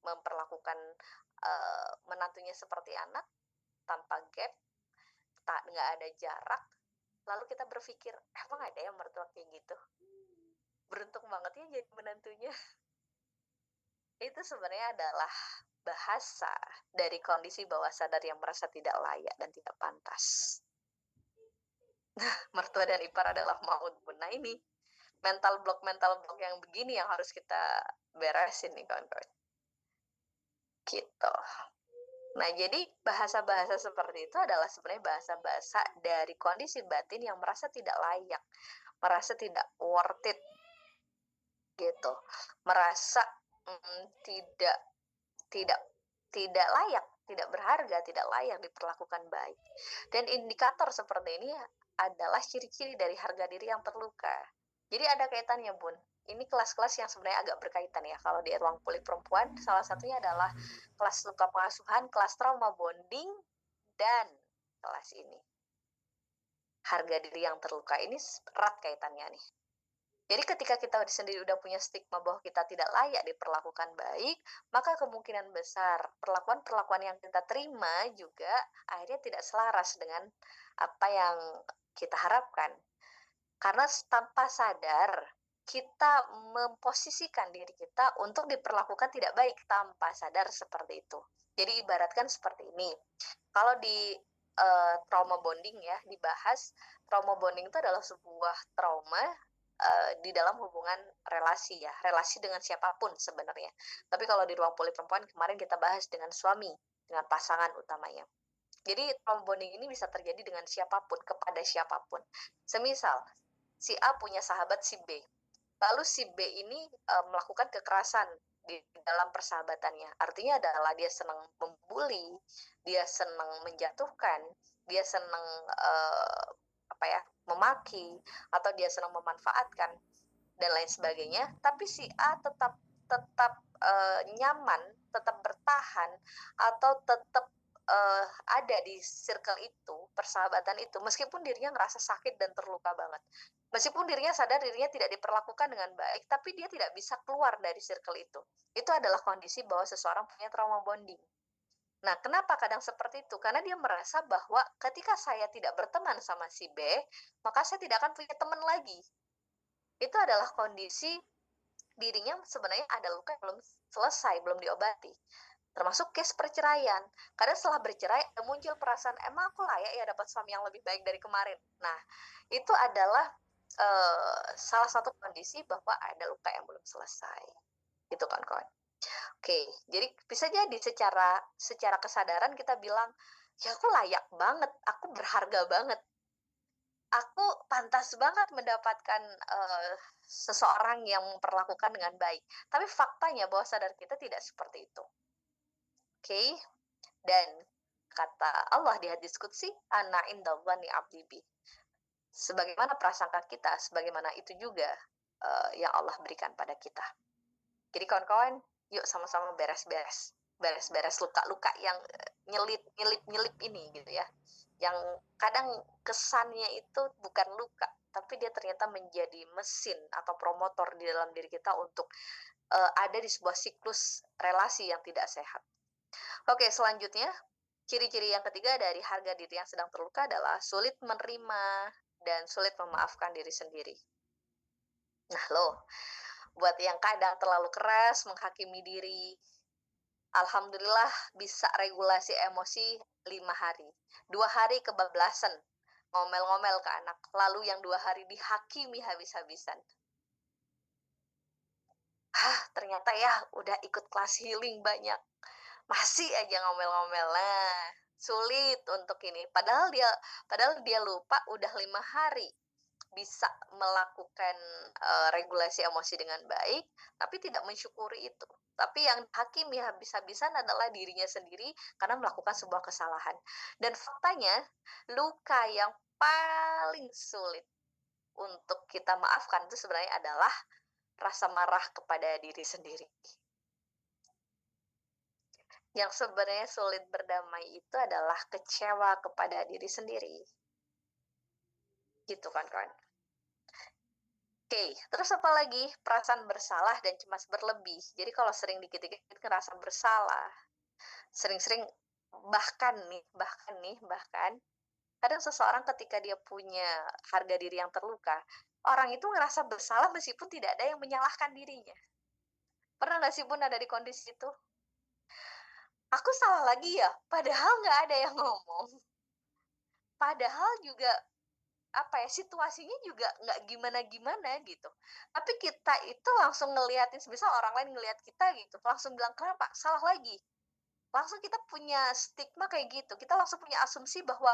C: memperlakukan menantunya seperti anak, tanpa gap, nggak ada jarak, lalu kita berpikir, emang ada ya mertua kayak gitu? Beruntung banget ya jadi menantunya. Itu sebenarnya adalah bahasa dari kondisi bawah sadar yang merasa tidak layak dan tidak pantas. Nah, mertua dan ipar adalah maut. Nah ini mental block yang begini yang harus kita beresin nih kawan-kawan. Gitu. Nah, jadi bahasa-bahasa seperti itu adalah sebenarnya bahasa-bahasa dari kondisi batin yang merasa tidak layak, merasa tidak worth it, gitu, merasa tidak layak, tidak berharga, tidak layak diperlakukan baik. Dan indikator seperti ini adalah ciri-ciri dari harga diri yang terluka. Jadi ada kaitannya, Bun. Ini kelas-kelas yang sebenarnya agak berkaitan ya. Kalau di ruang pulih perempuan, salah satunya adalah kelas luka pengasuhan, kelas trauma bonding, dan kelas ini. Harga diri yang terluka ini erat kaitannya nih. Jadi ketika kita sendiri udah punya stigma bahwa kita tidak layak diperlakukan baik, maka kemungkinan besar perlakuan-perlakuan yang kita terima juga akhirnya tidak selaras dengan apa yang kita harapkan. Karena tanpa sadar, kita memposisikan diri kita untuk diperlakukan tidak baik tanpa sadar seperti itu. Jadi ibaratkan seperti ini. Kalau di trauma bonding ya, dibahas trauma bonding itu adalah sebuah trauma di dalam hubungan relasi ya, relasi dengan siapapun sebenarnya. Tapi kalau di ruang pulih perempuan kemarin kita bahas dengan suami, dengan pasangan utamanya. Jadi trauma bonding ini bisa terjadi dengan siapapun, kepada siapapun. Semisal, si A punya sahabat si B, lalu si B ini melakukan kekerasan di dalam persahabatannya. Artinya adalah dia senang membuli, dia senang menjatuhkan, dia senang memaki, atau dia senang memanfaatkan dan lain sebagainya. Tapi si A tetap nyaman, tetap bertahan, atau tetap ada di circle itu, persahabatan itu, meskipun dirinya ngerasa sakit dan terluka banget. Meskipun dirinya sadar dirinya tidak diperlakukan dengan baik, tapi dia tidak bisa keluar dari circle itu. Itu adalah kondisi bahwa seseorang punya trauma bonding. Nah, kenapa kadang seperti itu? Karena dia merasa bahwa ketika saya tidak berteman sama si B, maka saya tidak akan punya teman lagi. Itu adalah kondisi dirinya sebenarnya ada luka yang belum selesai, belum diobati. Termasuk case perceraian. Kadang setelah bercerai, muncul perasaan, emang aku layak ya dapat suami yang lebih baik dari kemarin. Nah, itu adalah salah satu kondisi bahwa ada luka yang belum selesai. Gitu kan, kawan. Oke, jadi bisa jadi secara kesadaran kita bilang, ya aku layak banget, aku berharga banget, aku pantas banget mendapatkan seseorang yang memperlakukan dengan baik. Tapi faktanya bahwa sadar kita tidak seperti itu. Oke, dan kata Allah di hadis qudsi, ana indallani abdi bi. Sebagaimana prasangka kita, sebagaimana itu juga yang Allah berikan pada kita. Jadi kawan-kawan, yuk sama-sama beres-beres luka-luka yang nyelip ini gitu ya. Yang kadang kesannya itu bukan luka, tapi dia ternyata menjadi mesin atau promotor di dalam diri kita untuk ada di sebuah siklus relasi yang tidak sehat. Oke, selanjutnya, ciri-ciri yang ketiga dari harga diri yang sedang terluka adalah sulit menerima dan sulit memaafkan diri sendiri. Nah loh, buat yang kadang terlalu keras menghakimi diri, alhamdulillah bisa regulasi emosi 5 hari. 2 hari kebablasan, ngomel-ngomel ke anak, lalu yang 2 hari dihakimi habis-habisan. Ternyata ya udah ikut kelas healing banyak, masih aja ngomel-ngomel. Nah, sulit untuk ini. Padahal dia lupa udah 5 hari bisa melakukan regulasi emosi dengan baik, tapi tidak mensyukuri itu. Tapi yang hakimi habis-habisan adalah dirinya sendiri karena melakukan sebuah kesalahan. Dan faktanya, luka yang paling sulit untuk kita maafkan itu sebenarnya adalah rasa marah kepada diri sendiri. Yang sebenarnya sulit berdamai itu adalah kecewa kepada diri sendiri. Gitu kan, kawan? Oke, terus apa lagi? Perasaan bersalah dan cemas berlebih. Jadi kalau sering dikit-dikit ngerasa bersalah, sering-sering bahkan kadang seseorang ketika dia punya harga diri yang terluka, orang itu ngerasa bersalah meskipun tidak ada yang menyalahkan dirinya. Pernah nggak sih Bun ada di kondisi itu? Aku salah lagi ya? Padahal nggak ada yang ngomong. Padahal juga situasinya juga nggak gimana-gimana gitu. Tapi kita itu langsung ngeliatin, sebisa orang lain ngeliat kita gitu, langsung bilang, kenapa? Salah lagi. Langsung kita punya stigma kayak gitu. Kita langsung punya asumsi bahwa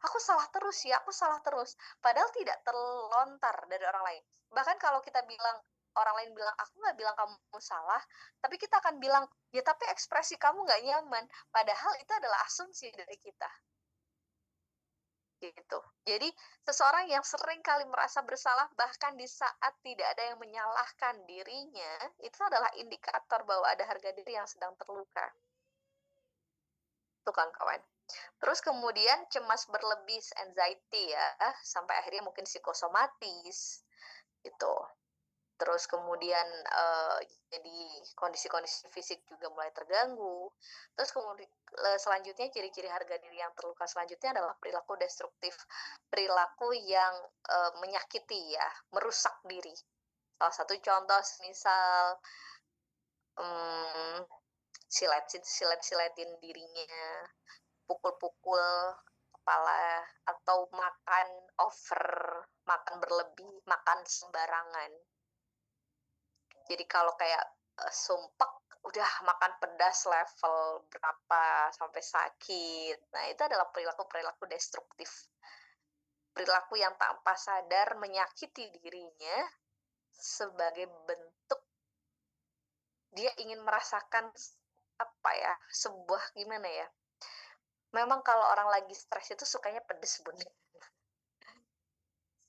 C: aku salah terus ya, aku salah terus. Padahal tidak terlontar dari orang lain. Bahkan kalau kita bilang, orang lain bilang, aku nggak bilang kamu salah, tapi kita akan bilang, ya tapi ekspresi kamu nggak nyaman. Padahal itu adalah asumsi dari kita. gitu. Jadi seseorang yang sering kali merasa bersalah bahkan di saat tidak ada yang menyalahkan dirinya, itu adalah indikator bahwa ada harga diri yang sedang terluka. Tuh kawan-kawan. Terus kemudian cemas berlebih, anxiety ya, sampai akhirnya mungkin psikosomatis gitu. Terus kemudian jadi kondisi-kondisi fisik juga mulai terganggu. Terus kemudian selanjutnya ciri-ciri harga diri yang terluka selanjutnya adalah perilaku destruktif, perilaku yang menyakiti ya, merusak diri. Salah satu contoh misal silet-siletin dirinya, pukul-pukul kepala, atau makan over, makan berlebih, makan sembarangan. Jadi kalau kayak sumpek udah makan pedas level berapa sampai sakit. Nah, itu adalah perilaku-perilaku destruktif. Perilaku yang tanpa sadar menyakiti dirinya sebagai bentuk dia ingin merasakan apa ya, sebuah gimana ya? Memang kalau orang lagi stres itu sukanya pedes, Bun.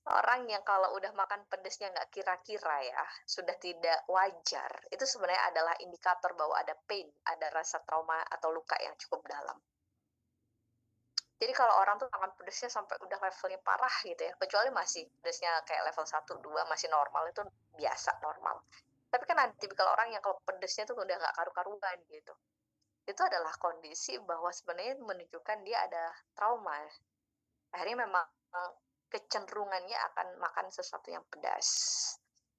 C: Orang yang kalau udah makan pedesnya nggak kira-kira ya, sudah tidak wajar, itu sebenarnya adalah indikator bahwa ada pain, ada rasa trauma atau luka yang cukup dalam. Jadi kalau orang tuh makan pedesnya sampai udah levelnya parah gitu ya, kecuali masih pedesnya kayak level 1, 2 masih normal, itu biasa, normal. Tapi kan ada tipikal orang yang kalau pedesnya tuh udah nggak karu-karuan gitu. Itu adalah kondisi bahwa sebenarnya menunjukkan dia ada trauma. Akhirnya memang kecenderungannya akan makan sesuatu yang pedas.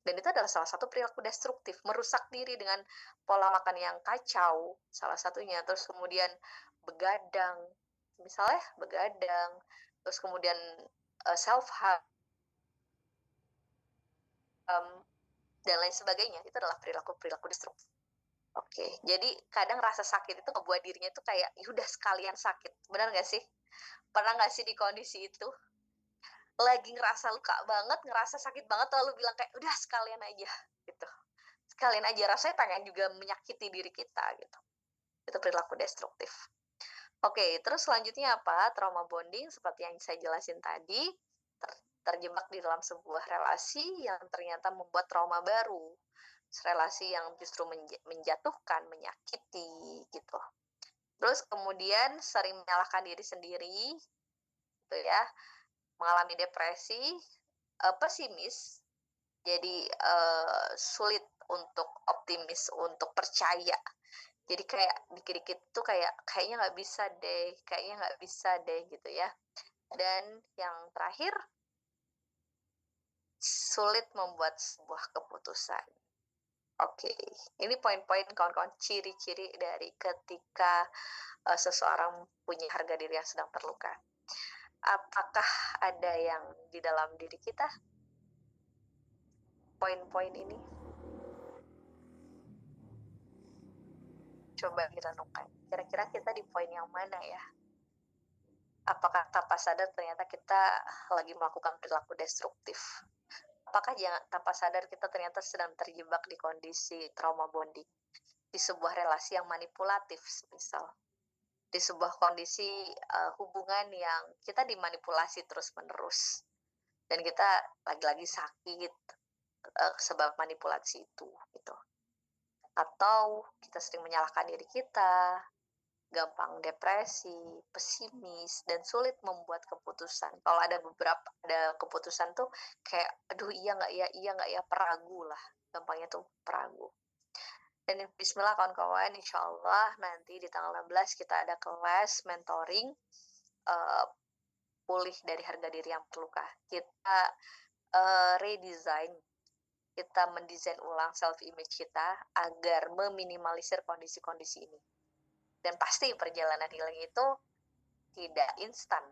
C: Dan itu adalah salah satu perilaku destruktif, merusak diri dengan pola makan yang kacau, salah satunya. Terus kemudian begadang, misalnya begadang, terus kemudian self-harm, dan lain sebagainya. Itu adalah perilaku-perilaku destruktif. Oke, jadi kadang rasa sakit itu ngebuat dirinya itu kayak, yaudah sekalian sakit. Benar nggak sih? Pernah nggak sih di kondisi itu? Lagi ngerasa luka banget, ngerasa sakit banget, lalu bilang kayak, udah sekalian aja, gitu. Sekalian aja, rasanya pengen juga menyakiti diri kita, gitu. Itu perilaku destruktif. Oke, terus selanjutnya apa? Trauma bonding, seperti yang saya jelasin tadi, terjebak di dalam sebuah relasi yang ternyata membuat trauma baru. Relasi yang justru menjatuhkan, menyakiti, gitu. Terus kemudian sering menyalahkan diri sendiri, gitu ya, mengalami depresi, pesimis, jadi sulit untuk optimis, untuk percaya. Jadi kayak dikit-dikit tuh kayaknya nggak bisa deh, kayaknya nggak bisa deh gitu ya. Dan yang terakhir, sulit membuat sebuah keputusan. Oke, ini poin-poin kawan-kawan ciri-ciri dari ketika seseorang punya harga diri yang sedang terluka. Apakah ada yang di dalam diri kita? Poin-poin ini? Coba direnungkan. Kira-kira kita di poin yang mana ya? Apakah tanpa sadar ternyata kita lagi melakukan perilaku destruktif? Apakah tanpa sadar kita ternyata sedang terjebak di kondisi trauma bonding? Di sebuah relasi yang manipulatif, misal. Di sebuah kondisi hubungan yang kita dimanipulasi terus-menerus. Dan kita lagi-lagi sakit sebab manipulasi itu, gitu. Atau kita sering menyalahkan diri kita, gampang depresi, pesimis, dan sulit membuat keputusan. Kalau ada keputusan tuh kayak, aduh iya nggak ya, peragu lah. Gampangnya tuh peragu. Dan bismillah kawan-kawan, insya Allah nanti di tanggal 16 kita ada kelas mentoring pulih dari harga diri yang terluka. Kita redesign, kita mendesain ulang self-image kita agar meminimalisir kondisi-kondisi ini. Dan pasti perjalanan healing itu tidak instan.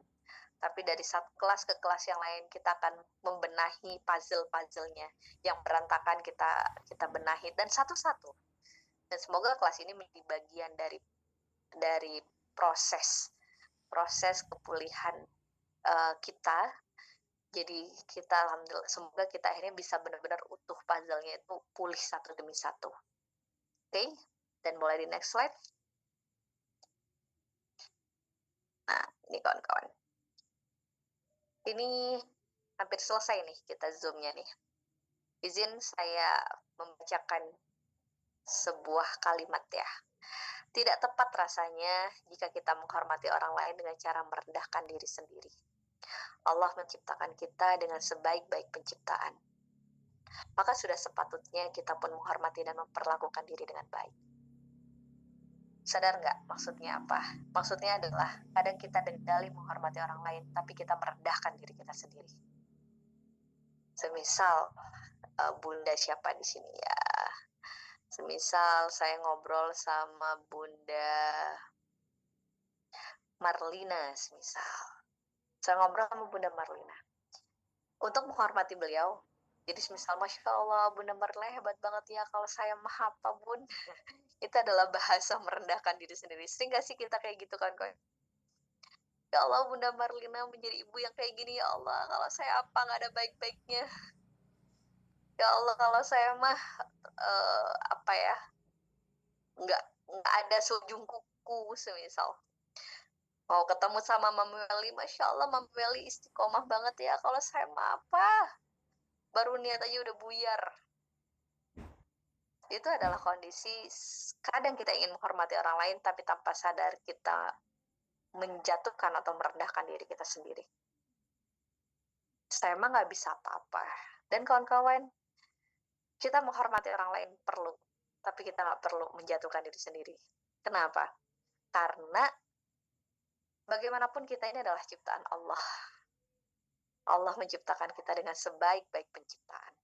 C: Tapi dari satu kelas ke kelas yang lain kita akan membenahi puzzle-puzzlenya yang berantakan kita benahi dan satu-satu. Dan semoga kelas ini menjadi bagian dari proses kepulihan kita. Jadi kita alhamdulillah semoga kita akhirnya bisa benar-benar utuh puzzle-nya itu pulih satu demi satu. Oke, dan boleh di next slide. Nah, ini kawan-kawan. Ini hampir selesai nih kita Zoom-nya nih. Izin saya membacakan sebuah kalimat ya. Tidak tepat rasanya jika kita menghormati orang lain dengan cara merendahkan diri sendiri. Allah menciptakan kita dengan sebaik-baik penciptaan. Maka sudah sepatutnya kita pun menghormati dan memperlakukan diri dengan baik. Sadar nggak maksudnya apa? Maksudnya adalah kadang kita dalih menghormati orang lain, tapi kita merendahkan diri kita sendiri. Semisal Bunda siapa di sini ya? Semisal saya ngobrol sama Bunda Marlina, semisal saya ngobrol sama Bunda Marlina untuk menghormati beliau. Jadi semisal Masya Allah Bunda Marlina hebat banget ya, kalau saya mah apa Bun? Itu adalah bahasa merendahkan diri sendiri. Sering gak sih kita kayak gitu kan? Ya Allah Bunda Marlina menjadi ibu yang kayak gini, ya Allah kalau saya apa gak ada baik-baiknya. Ya Allah kalau saya mah apa ya, nggak ada seujung kuku semisal. Mau ketemu sama Mama Meli, Masya Allah Mama Meli istiqomah banget ya, kalau saya mah apa, baru niat aja udah buyar. Itu adalah kondisi kadang kita ingin menghormati orang lain, tapi tanpa sadar kita menjatuhkan atau merendahkan diri kita sendiri. Saya mah nggak bisa apa-apa. Dan kawan-kawan, kita menghormati orang lain perlu, tapi kita nggak perlu menjatuhkan diri sendiri. Kenapa? Karena bagaimanapun kita ini adalah ciptaan Allah. Allah menciptakan kita dengan sebaik-baik penciptaan.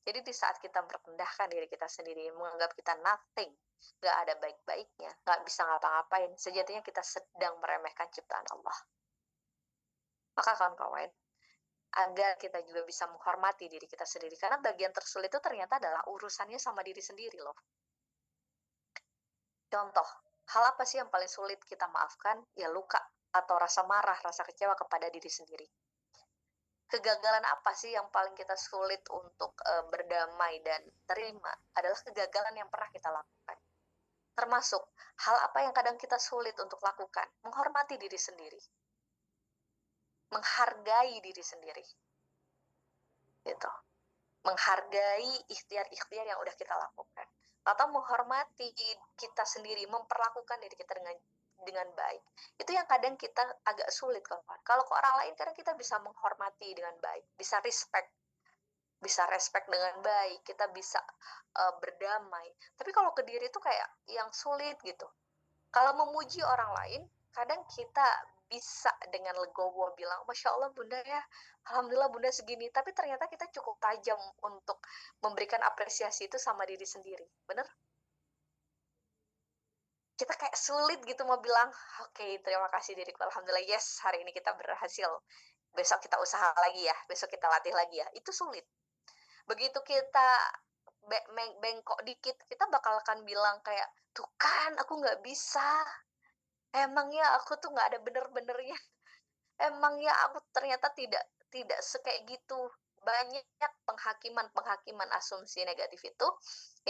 C: Jadi di saat kita merendahkan diri kita sendiri, menganggap kita nothing, nggak ada baik-baiknya, nggak bisa ngapa-ngapain, sejatinya kita sedang meremehkan ciptaan Allah. Maka kawan-kawan, agar kita juga bisa menghormati diri kita sendiri, karena bagian tersulit itu ternyata adalah urusannya sama diri sendiri loh. Contoh, hal apa sih yang paling sulit kita maafkan? Ya luka atau rasa marah, rasa kecewa kepada diri sendiri. Kegagalan apa sih yang paling kita sulit untuk berdamai dan terima? Adalah kegagalan yang pernah kita lakukan. Termasuk hal apa yang kadang kita sulit untuk lakukan? Menghormati diri sendiri. Menghargai diri sendiri. Gitu. Menghargai ikhtiar-ikhtiar yang udah kita lakukan. Atau menghormati kita sendiri, memperlakukan diri kita dengan baik. Itu yang kadang kita agak sulit kawan. Kalau ke orang lain kadang kita bisa menghormati dengan baik, bisa respect dengan baik, kita bisa berdamai. Tapi kalau ke diri itu kayak yang sulit gitu. Kalau memuji orang lain, kadang kita bisa dengan legowo bilang, Masya Allah Bunda ya, Alhamdulillah Bunda segini. Tapi ternyata kita cukup tajam untuk memberikan apresiasi itu sama diri sendiri. Bener? Kita kayak sulit gitu mau bilang, oke, terima kasih diriku, Alhamdulillah, yes, hari ini kita berhasil. Besok kita usaha lagi ya, besok kita latih lagi ya. Itu sulit. Begitu kita bengkok dikit, kita bakal akan bilang kayak, tuh kan aku nggak bisa. Emangnya aku tuh nggak ada bener-benernya. Emangnya aku ternyata tidak sekayak gitu. Banyak penghakiman asumsi negatif itu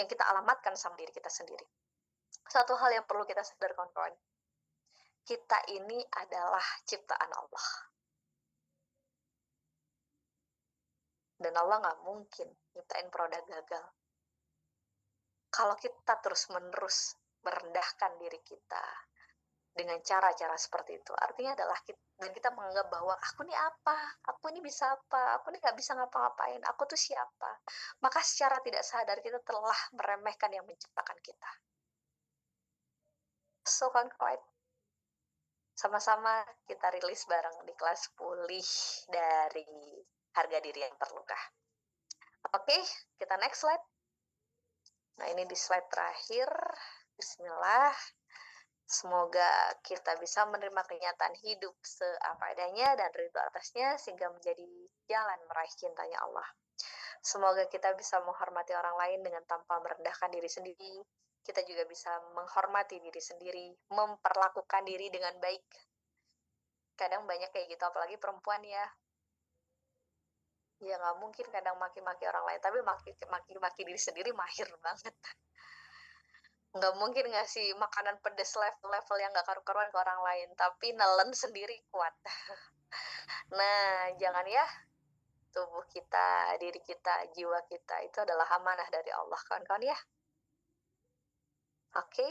C: yang kita alamatkan sama diri kita sendiri. Satu hal yang perlu kita sadar kawan-kawan, kita ini adalah ciptaan Allah. Dan Allah nggak mungkin nyiptain produk gagal. Kalau kita terus-menerus merendahkan diri kita dengan cara-cara seperti itu, artinya adalah kita menganggap bahwa aku ini apa, aku ini bisa apa, aku ini nggak bisa ngapa-ngapain, aku tuh siapa. Maka secara tidak sadar kita telah meremehkan yang menciptakan kita. So kawan-kawan, sama-sama kita rilis bareng di kelas pulih dari harga diri yang terluka. Oke, kita next slide. Nah, ini di slide terakhir. Bismillah. Semoga kita bisa menerima kenyataan hidup seapa adanya dan ridho atasnya sehingga menjadi jalan meraih cintanya Allah. Semoga kita bisa menghormati orang lain dengan tanpa merendahkan diri sendiri. Kita juga bisa menghormati diri sendiri, memperlakukan diri dengan baik. Kadang banyak kayak gitu, apalagi perempuan ya. Ya nggak mungkin kadang maki-maki orang lain, tapi maki-maki diri sendiri mahir banget. Nggak mungkin ngasih makanan pedes level yang nggak karu-karuan ke orang lain, tapi nelen sendiri kuat. Nah, jangan ya, tubuh kita, diri kita, jiwa kita itu adalah amanah dari Allah, kawan-kawan ya. Oke,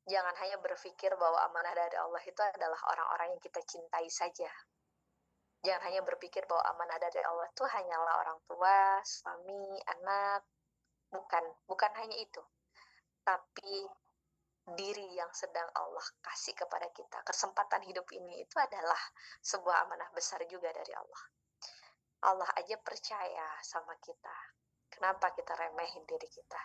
C: jangan hanya berpikir bahwa amanah dari Allah itu adalah orang-orang yang kita cintai saja. Jangan hanya berpikir bahwa amanah dari Allah itu hanyalah orang tua, suami, anak. Bukan hanya itu. Tapi diri yang sedang Allah kasih kepada kita. Kesempatan hidup ini itu adalah sebuah amanah besar juga dari Allah. Allah aja percaya sama kita. Kenapa kita remehin diri kita?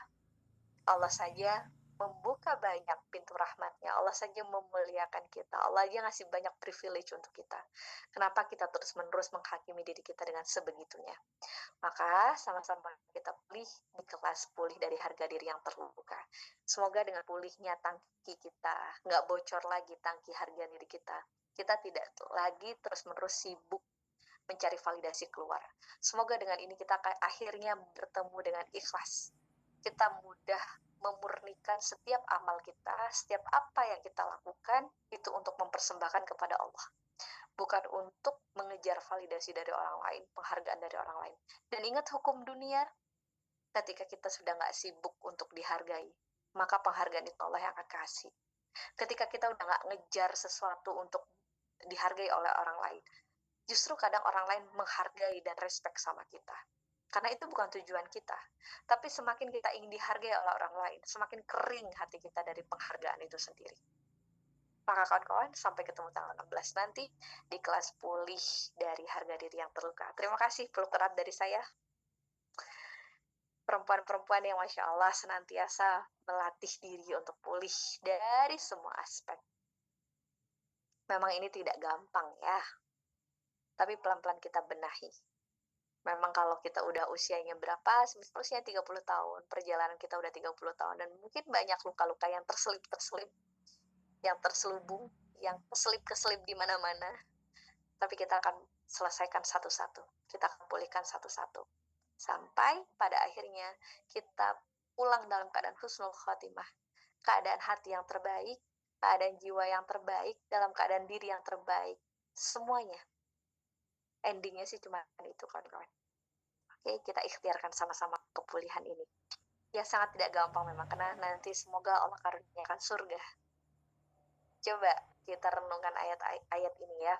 C: Allah saja membuka banyak pintu rahmatnya. Allah saja memuliakan kita. Allah aja ngasih banyak privilege untuk kita. Kenapa kita terus-menerus menghakimi diri kita dengan sebegitunya? Maka sama-sama kita pulih di kelas pulih dari harga diri yang terluka. Semoga dengan pulihnya tangki kita, nggak bocor lagi tangki harga diri kita. Kita tidak lagi terus-menerus sibuk mencari validasi keluar. Semoga dengan ini kita akhirnya bertemu dengan ikhlas. Kita mudah memurnikan setiap amal kita, setiap apa yang kita lakukan, itu untuk mempersembahkan kepada Allah. Bukan untuk mengejar validasi dari orang lain, penghargaan dari orang lain. Dan ingat hukum dunia, ketika kita sudah nggak sibuk untuk dihargai, maka penghargaan itu Allah yang akan kasih. Ketika kita udah nggak ngejar sesuatu untuk dihargai oleh orang lain, justru kadang orang lain menghargai dan respect sama kita. Karena itu bukan tujuan kita. Tapi semakin kita ingin dihargai oleh orang lain, semakin kering hati kita dari penghargaan itu sendiri. Maka kawan-kawan, sampai ketemu tanggal 16 nanti di kelas pulih dari harga diri yang terluka. Terima kasih peluk erat dari saya. Perempuan-perempuan yang Masya Allah senantiasa melatih diri untuk pulih dari semua aspek. Memang ini tidak gampang ya, tapi pelan-pelan kita benahi. Memang kalau kita udah usianya berapa, usia 30 tahun, perjalanan kita udah 30 tahun, dan mungkin banyak luka-luka yang terselip-terselip, yang terselubung, yang keselip-keselip di mana-mana, tapi kita akan selesaikan satu-satu, kita akan pulihkan satu-satu, sampai pada akhirnya kita pulang dalam keadaan husnul khotimah, keadaan hati yang terbaik, keadaan jiwa yang terbaik, dalam keadaan diri yang terbaik, semuanya. Endingnya sih cuma itu kawan-kawan. Oke, kita ikhtiarkan sama-sama kepulihan ini. Ya sangat tidak gampang memang, karena nanti semoga Allah karuniakan surga. Coba kita renungkan ayat ini ya.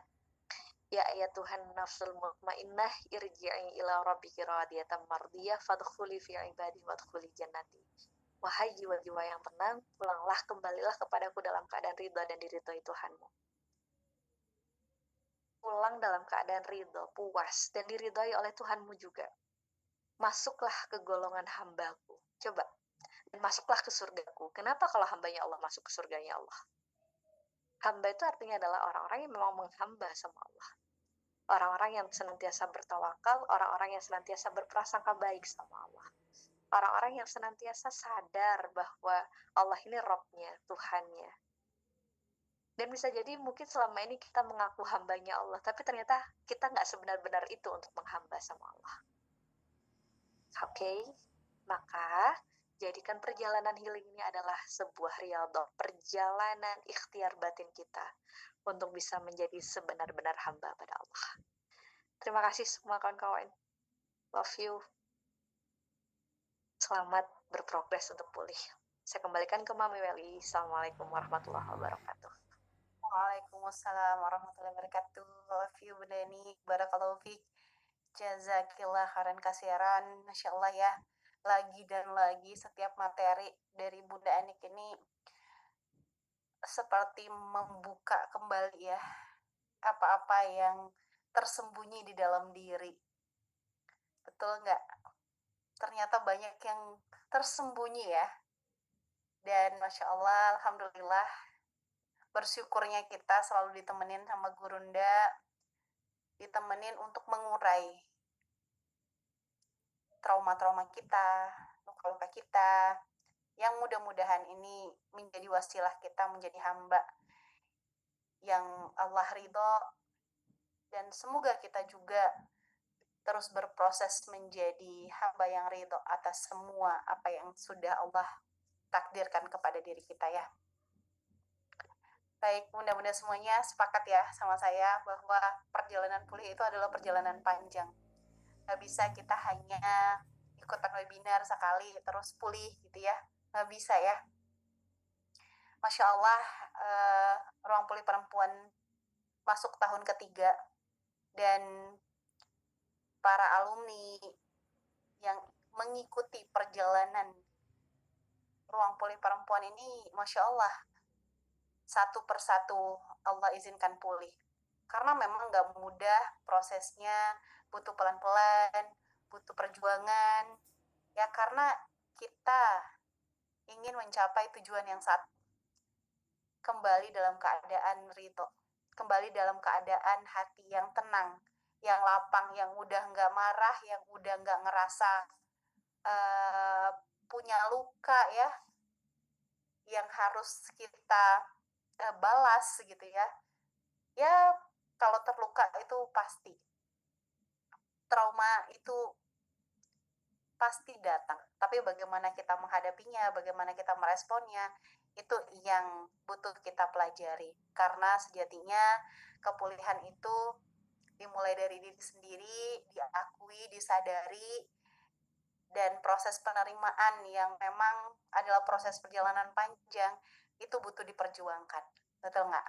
C: Ya ayat Tuhan nafsul mutmainnah irji'i ila rabbiki radiyatan mardiyah fadkhuli fi ibadi wadkhuli jannati. Wahai jiwa-jiwa yang tenang, pulanglah, kembalilah kepadaku dalam keadaan ridha dan diridhoi Tuhanmu. Pulang dalam keadaan ridho, puas, dan diridhoi oleh Tuhanmu juga. Masuklah ke golongan hambaku. Coba. Dan masuklah ke surgaku. Kenapa kalau hambanya Allah masuk ke surganya Allah? Hamba itu artinya adalah orang-orang yang memang menghamba sama Allah. Orang-orang yang senantiasa bertawakal, orang-orang yang senantiasa berprasangka baik sama Allah. Orang-orang yang senantiasa sadar bahwa Allah ini Rabb-nya, Tuhannya. Dan bisa jadi mungkin selama ini kita mengaku hambanya Allah, tapi ternyata kita nggak sebenar-benar itu untuk menghamba sama Allah. Oke, maka jadikan perjalanan healing ini adalah sebuah riyadhah, perjalanan ikhtiar batin kita untuk bisa menjadi sebenar-benar hamba pada Allah. Terima kasih semua kawan-kawan. Love you. Selamat berprogres untuk pulih. Saya kembalikan ke Mami Weli. Assalamualaikum warahmatullahi wabarakatuh.
B: Waalaikumsalam warahmatullahi wabarakatuh. Love you Bunda Eni. Barakallahu fiik. Jazakillah khairan kasiran. Masya Allah ya. Lagi dan lagi setiap materi dari Bunda Anik ini seperti membuka kembali ya apa-apa yang tersembunyi di dalam diri. Betul nggak? Ternyata banyak yang tersembunyi ya. Dan Masya Allah, Alhamdulillah, bersyukurnya kita selalu ditemenin sama Gurunda, ditemenin untuk mengurai trauma-trauma kita, luka-luka kita, yang mudah-mudahan ini menjadi wasilah kita menjadi hamba yang Allah ridho, dan semoga kita juga terus berproses menjadi hamba yang ridho atas semua apa yang sudah Allah takdirkan kepada diri kita ya. Baik, bunda-bunda semuanya sepakat ya sama saya bahwa perjalanan pulih itu adalah perjalanan panjang. Nggak bisa kita hanya ikutan webinar sekali terus pulih gitu ya. Nggak bisa ya. Masya Allah, ruang pulih perempuan masuk tahun ketiga dan para alumni yang mengikuti perjalanan ruang pulih perempuan ini, Masya Allah, satu persatu Allah izinkan pulih. Karena memang nggak mudah prosesnya, butuh pelan-pelan, butuh perjuangan, ya karena kita ingin mencapai tujuan yang satu, kembali dalam keadaan ridho, kembali dalam keadaan hati yang tenang, yang lapang, yang udah nggak marah, yang udah nggak ngerasa punya luka ya, yang harus kita balas gitu ya. Ya kalau terluka itu pasti, trauma itu pasti datang. Tapi bagaimana kita menghadapinya, bagaimana kita meresponnya, itu yang butuh kita pelajari. Karena sejatinya kepulihan itu dimulai dari diri sendiri, diakui, disadari, dan proses penerimaan yang memang adalah proses perjalanan panjang, itu butuh diperjuangkan. Betul nggak?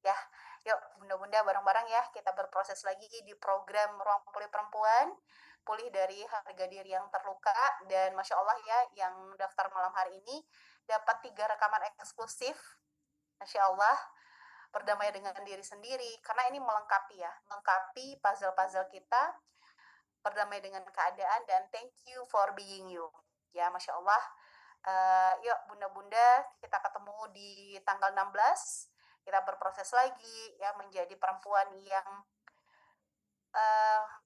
B: Ya, yuk bunda-bunda bareng-bareng ya kita berproses lagi di program Ruang Pulih Perempuan, pulih dari harga diri yang terluka. Dan Masya Allah ya, yang daftar malam hari ini dapat 3 rekaman eksklusif, Masya Allah, berdamai dengan diri sendiri, karena ini melengkapi ya, melengkapi puzzle-puzzle kita, berdamai dengan keadaan, dan thank you for being you. Ya, Masya Allah. Yuk bunda-bunda, kita ketemu di tanggal 16, kita berproses lagi ya menjadi perempuan yang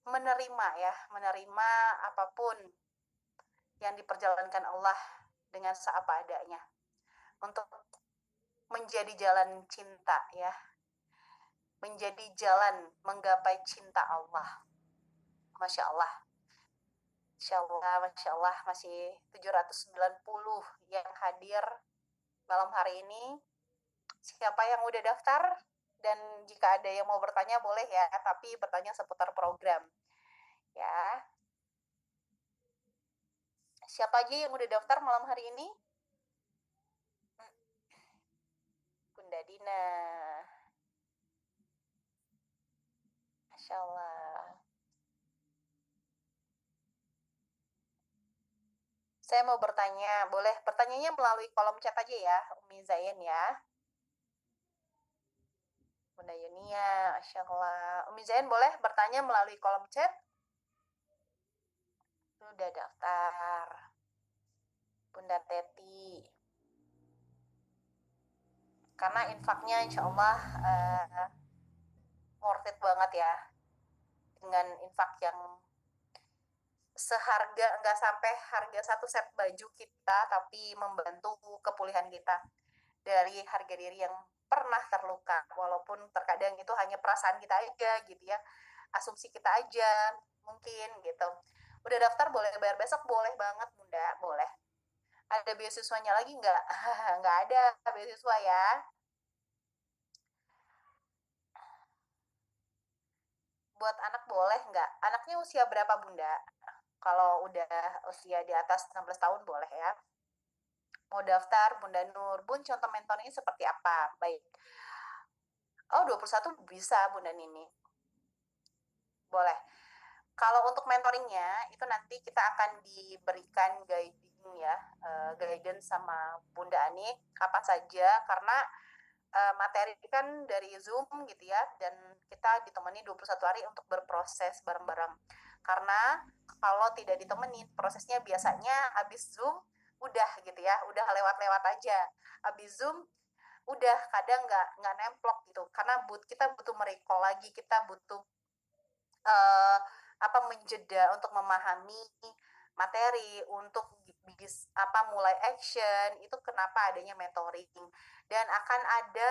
B: menerima apapun yang diperjalankan Allah dengan seapa adanya, untuk menjadi jalan cinta ya, menjadi jalan menggapai cinta Allah. Masya Allah. Masya Allah, masih 790 yang hadir malam hari ini. Siapa yang udah daftar? Dan jika ada yang mau bertanya boleh ya, tapi bertanya seputar program. Ya. Siapa aja yang udah daftar malam hari ini? Bunda Dina. Masya Allah. Saya mau bertanya, boleh pertanyaannya melalui kolom chat aja ya, Umi Zain ya. Bunda Yunia, Masya Allah. Umi Zain boleh bertanya melalui kolom chat? Sudah daftar. Bunda Teti. Karena infaknya insya Allah worth it banget ya. Dengan infak yang seharga, nggak sampai harga satu set baju kita, tapi membantu kepulihan kita dari harga diri yang pernah terluka, walaupun terkadang itu hanya perasaan kita aja gitu ya, asumsi kita aja mungkin gitu. Udah daftar boleh bayar besok, boleh banget bunda, boleh. Ada beasiswanya lagi nggak? Nggak ada beasiswa ya. Buat anak boleh nggak? Anaknya usia berapa bunda? Kalau udah usia di atas 16 tahun boleh ya. Mau daftar Bunda Nur. Bun, contoh mentornya seperti apa? Baik. Oh, 21 bisa Bunda Nini. Boleh. Kalau untuk mentoringnya, itu nanti kita akan diberikan guiding ya, guidance sama Bunda Ani, kapan saja, karena materi kan dari Zoom gitu ya, dan kita ditemani 21 hari untuk berproses bareng-bareng. Karena kalau tidak ditemani, prosesnya biasanya habis Zoom, udah gitu ya, udah lewat-lewat aja. Habis Zoom, udah kadang nggak nemplok gitu, karena kita butuh merecall lagi, kita butuh menjeda untuk memahami materi, untuk mulai action. Itu kenapa adanya mentoring, dan akan ada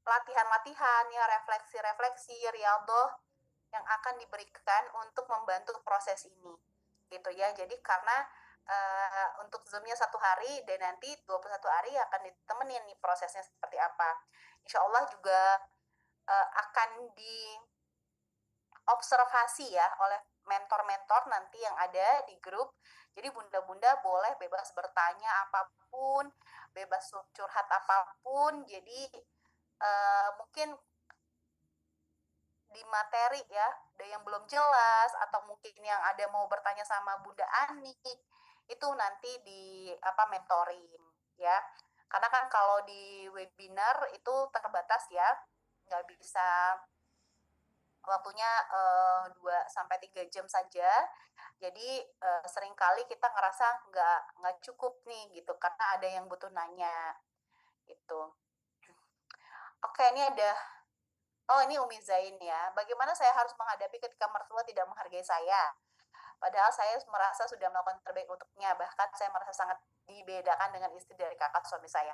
B: latihan-latihan ya, refleksi-refleksi riyadhah yang akan diberikan untuk membantu proses ini gitu ya. Jadi karena untuk Zoom-nya 1 hari dan nanti 21 hari akan ditemenin nih prosesnya seperti apa. Insya Allah juga akan diobservasi ya oleh mentor-mentor nanti yang ada di grup. Jadi bunda-bunda boleh bebas bertanya apapun, bebas curhat apapun. Jadi mungkin di materi ya, ada yang belum jelas atau mungkin yang ada mau bertanya sama Bunda Ani, itu nanti di mentoring ya. Karena kan kalau di webinar itu terbatas ya, nggak bisa waktunya 2-3 jam saja. Jadi seringkali kita ngerasa nggak cukup nih gitu karena ada yang butuh nanya gitu. Oke, ini ada ini Umi Zain ya. Bagaimana saya harus menghadapi ketika mertua tidak menghargai saya? Padahal saya merasa sudah melakukan terbaik untuknya. Bahkan saya merasa sangat dibedakan dengan istri dari kakak suami saya.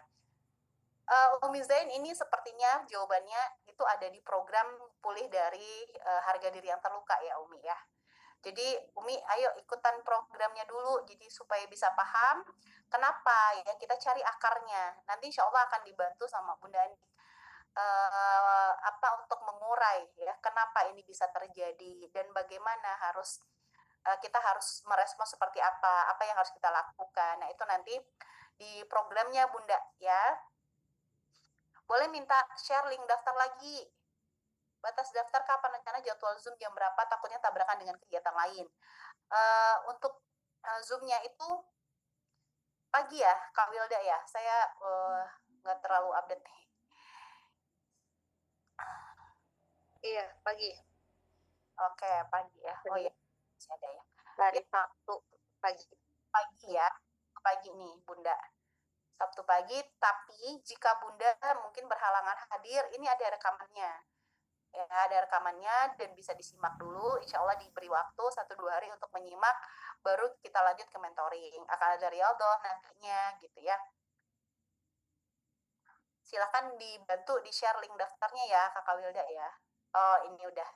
B: Umi Zain, ini sepertinya jawabannya itu ada di program pulih dari harga diri yang terluka ya Umi ya. Jadi Umi ayo ikutan programnya dulu jadi supaya bisa paham kenapa ya, kita cari akarnya. Nanti insya Allah akan dibantu sama Bunda Ani untuk mengurai ya kenapa ini bisa terjadi dan bagaimana kita harus merespon seperti apa yang harus kita lakukan. Nah itu nanti di programnya Bunda ya. Boleh minta share link daftar lagi. Batas daftar kapan, rencana jadwal Zoom jam berapa, takutnya tabrakan dengan kegiatan lain. Untuk Zoom-nya itu pagi ya Kak Wilda ya. Saya nggak terlalu update nih.
C: Iya, pagi.
B: Oke, pagi ya. Oh iya, masih ada ya.
C: Hari Sabtu pagi.
B: Pagi ya, pagi nih Bunda. Sabtu pagi, tapi jika Bunda mungkin berhalangan hadir, ini ada rekamannya. Ya, ada rekamannya dan bisa disimak dulu. Insya Allah diberi waktu 1-2 hari untuk menyimak, baru kita lanjut ke mentoring. Akan ada Rialdo nantinya gitu ya. Silakan dibantu di-share link daftarnya ya Kakak Wilda ya. Oh ini udah.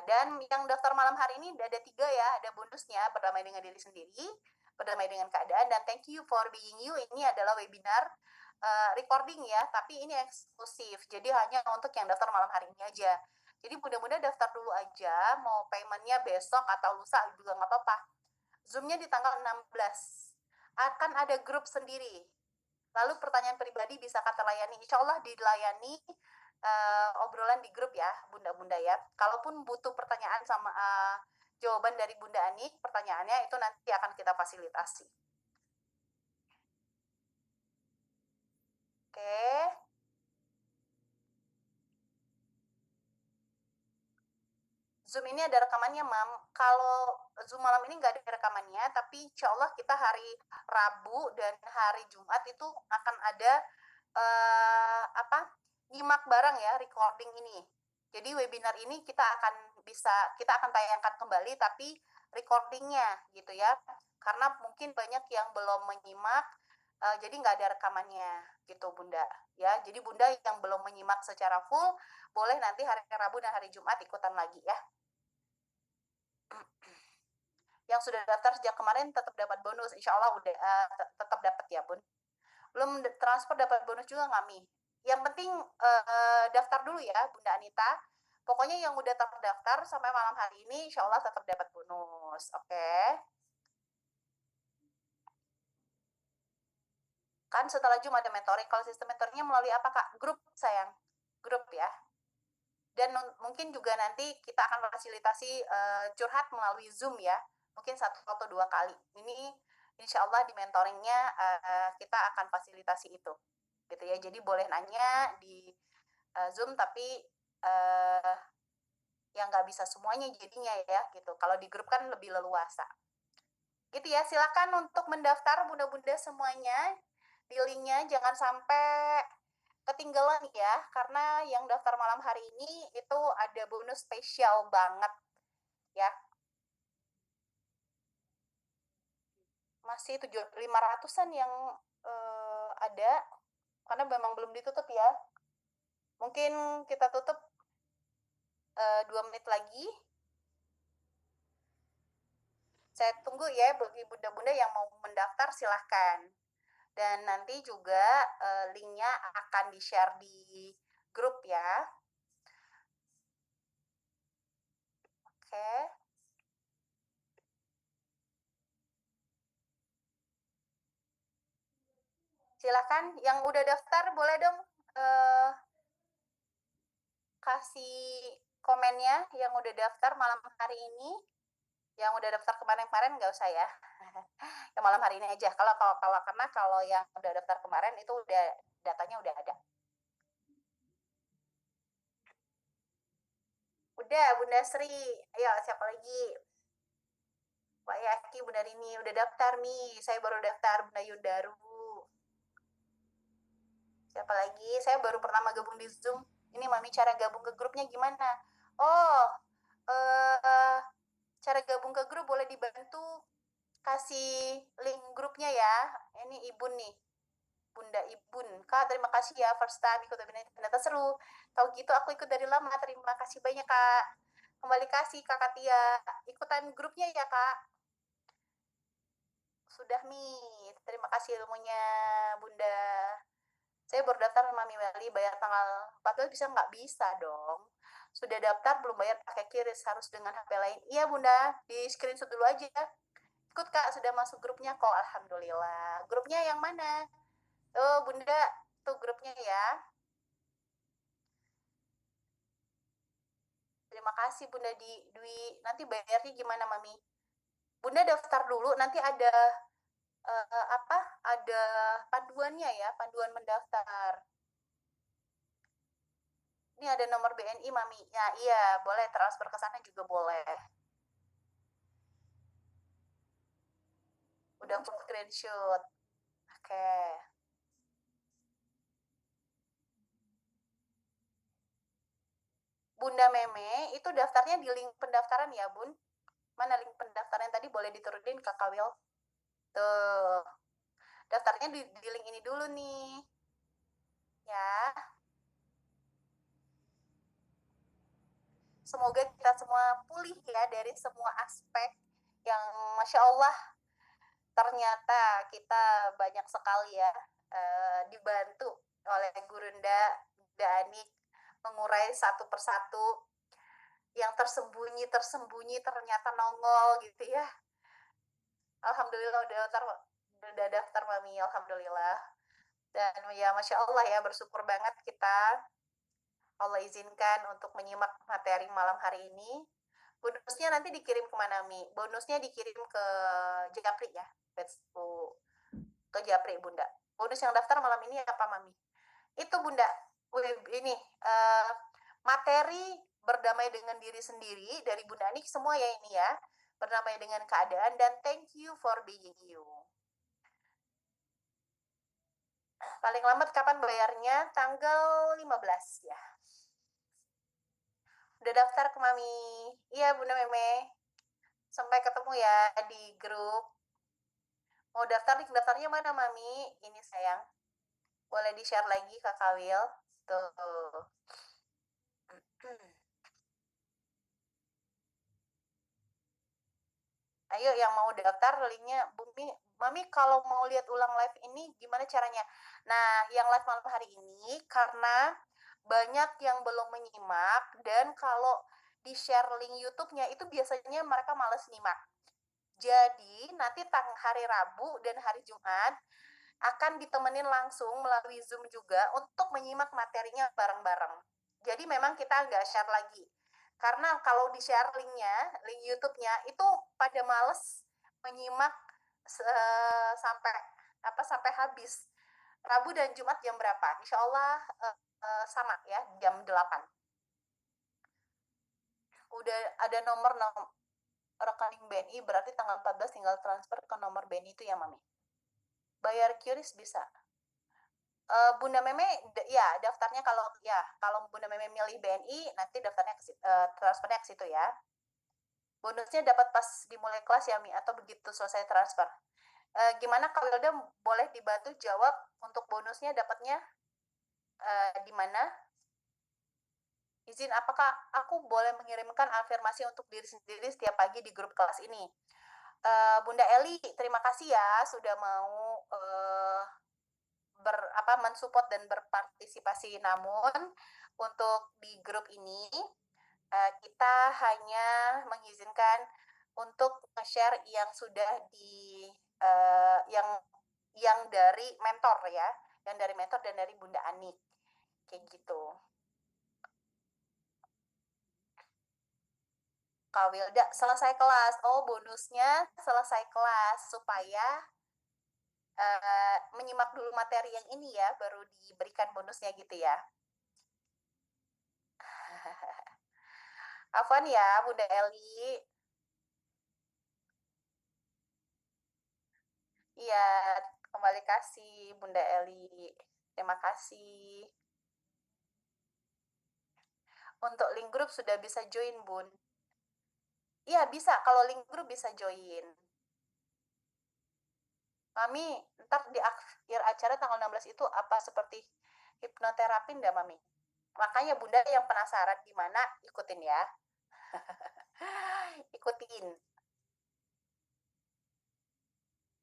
B: Dan yang daftar malam hari ini ada 3 ya, ada bonusnya, berdamai dengan diri sendiri, berdamai dengan keadaan, dan thank you for being you. Ini adalah webinar recording ya, tapi ini eksklusif, jadi hanya untuk yang daftar malam hari ini aja. Jadi mudah-mudahan daftar dulu aja, mau paymentnya besok atau lusa juga nggak apa-apa. Zoom-nya di tanggal 16, akan ada grup sendiri. Lalu pertanyaan pribadi bisa kata layani, insya Allah dilayani obrolan di grup ya bunda-bunda ya. Kalaupun butuh pertanyaan sama jawaban dari Bunda Ani, pertanyaannya itu nanti akan kita fasilitasi. Oke. Zoom ini ada rekamannya, Mam. Kalau Zoom malam ini nggak ada rekamannya, tapi insya Allah kita hari Rabu dan hari Jumat itu akan ada nyimak bareng ya recording ini. Jadi webinar ini kita akan tayangkan kembali tapi recordingnya gitu ya. Karena mungkin banyak yang belum menyimak, jadi nggak ada rekamannya gitu Bunda. Ya, jadi Bunda yang belum menyimak secara full, boleh nanti hari Rabu dan hari Jumat ikutan lagi ya. Yang sudah daftar sejak kemarin tetap dapat bonus, insya Allah udah tetap dapat ya Bun. Belum transfer dapat bonus juga nggak Mi? Yang penting daftar dulu ya Bunda Anita. Pokoknya yang udah terdaftar sampai malam hari ini insya Allah tetap dapat bonus. Oke. Kan setelah Zoom ada mentoring. Kalau sistem mentoringnya melalui apa Kak? Grup sayang. Grup ya. Dan mungkin juga nanti kita akan fasilitasi curhat melalui Zoom ya. Mungkin 1 atau 2 kali. Ini insya Allah di mentoringnya kita akan fasilitasi itu. Gitu ya. Jadi boleh nanya di Zoom tapi yang nggak bisa semuanya jadinya ya gitu. Kalau di grup kan lebih leluasa. Gitu ya. Silakan untuk mendaftar bunda-bunda semuanya. Di linknya jangan sampai ketinggalan ya, karena yang daftar malam hari ini itu ada bonus spesial banget ya. Masih 500-an yang ada, karena memang belum ditutup ya. Mungkin kita tutup 2 menit lagi. Saya tunggu ya bagi bunda-bunda yang mau mendaftar silahkan. Dan nanti juga linknya akan di-share di grup ya. Oke. Silahkan yang udah daftar boleh dong kasih komennya yang udah daftar malam hari ini. Yang udah daftar kemarin-kemarin nggak usah ya. Yang malam hari ini aja. Kalau yang udah daftar kemarin itu udah datanya udah ada. Udah, Bunda Sri. Ayo, siapa lagi? Pak Yaki, Bunda Rini. Udah daftar nih. Saya baru daftar, Bunda Yundaru. Siapa lagi? Saya baru pertama gabung di Zoom. Ini Mami cara gabung ke grupnya gimana? Oh, cara gabung ke grup boleh dibantu kasih link grupnya ya. Ini Ibu nih. Bunda Ibun. Kak, terima kasih ya first time ikut webinar ternyata seru. Tahu gitu aku ikut dari lama. Terima kasih banyak, Kak. Kembali kasih Kakak Tia. Ikutan grupnya ya, Kak. Sudah nih. Terima kasih ilmunya, Bunda. Saya baru daftar sama Mami Meli, bayar tanggal 14 bisa nggak? Bisa dong. Sudah daftar belum bayar pakai QRIS, harus dengan HP lain. Iya, Bunda. Di screenshot dulu aja. Ikut, Kak. Sudah masuk grupnya kok. Alhamdulillah. Grupnya yang mana? Tuh, Bunda. Tuh grupnya ya. Terima kasih Bunda Dwi. Nanti bayarnya gimana, Mami? Bunda daftar dulu, nanti ada apa? Ada panduannya ya, panduan mendaftar. Ini ada nomor BNI, Mami. Ya, iya, boleh transfer ke sana juga boleh. Udah full screenshot. Oke. Bunda Meme, itu daftarnya di link pendaftaran ya, Bun? Mana link pendaftaran tadi boleh diturunin Kakak Will? Tuh. Daftarnya di link ini dulu nih. Ya. Semoga kita semua pulih ya dari semua aspek yang Masya Allah ternyata kita banyak sekali ya dibantu oleh Gurunda Anik mengurai satu persatu yang tersembunyi ternyata nongol gitu ya. Alhamdulillah udah daftar Mami, Alhamdulillah. Dan ya Masya Allah ya, bersyukur banget kita Allah izinkan untuk menyimak materi malam hari ini. Bonusnya nanti dikirim kemana, Mi? Bonusnya dikirim ke Japri ya, ke Japri, Bunda. Bonus yang daftar malam ini apa, Mami? Itu, Bunda. Ini materi berdamai dengan diri sendiri dari Bunda Anik semua ya ini ya. Berdamai dengan keadaan dan thank you for being you. Paling lambat kapan bayarnya? Tanggal 15 ya. Udah daftar ke Mami. Iya, Bunda Meme. Sampai ketemu ya di grup. Mau daftar, link daftarnya mana, Mami? Ini sayang. Boleh di-share lagi, Kakak Will. Tuh. Ayo yang mau daftar linknya, Bumi. Mami kalau mau lihat ulang live ini gimana caranya? Nah, yang live malam hari ini karena banyak yang belum menyimak dan kalau di-share link YouTube-nya itu biasanya mereka males nyimak. Jadi nanti hari Rabu dan hari Jumat akan ditemenin langsung melalui Zoom juga untuk menyimak materinya bareng-bareng. Jadi memang kita nggak share lagi. Karena kalau di-share linknya, link YouTube-nya itu pada males menyimak sampai habis. Rabu dan Jumat jam berapa? Insya Allah sama ya, jam 8. Udah ada nomor rekening BNI, berarti tanggal 14 tinggal transfer ke nomor BNI itu ya, Mami? Bayar QRIS bisa. Bunda Meme ya daftarnya kalau Bunda Meme milih BNI nanti daftarnya transfernya ke situ ya. Bonusnya dapat pas dimulai kelas ya, Mi, atau begitu selesai transfer. Gimana Kak Wilda, boleh dibantu jawab untuk bonusnya dapatnya di mana? Izin, apakah aku boleh mengirimkan afirmasi untuk diri sendiri setiap pagi di grup kelas ini? Bunda Eli, terima kasih ya sudah mau mensupport dan berpartisipasi. Namun untuk di grup ini kita hanya mengizinkan untuk share yang sudah di yang dari mentor ya, yang dari mentor dan dari Bunda Anik, kayak gitu. Kak Wilda, selesai kelas. Oh, bonusnya selesai kelas supaya menyimak dulu materi yang ini ya, baru diberikan bonusnya gitu ya. Afwan ya, Bunda Eli. Iya, kembali kasih Bunda Eli. Terima kasih. Untuk link grup sudah bisa join, Bun. Iya, bisa. Kalau link grup bisa join. Mami, ntar di akhir acara tanggal 16 itu apa seperti hipnoterapi enggak, Mami? Makanya Bunda yang penasaran gimana, ikutin ya. Ikutin.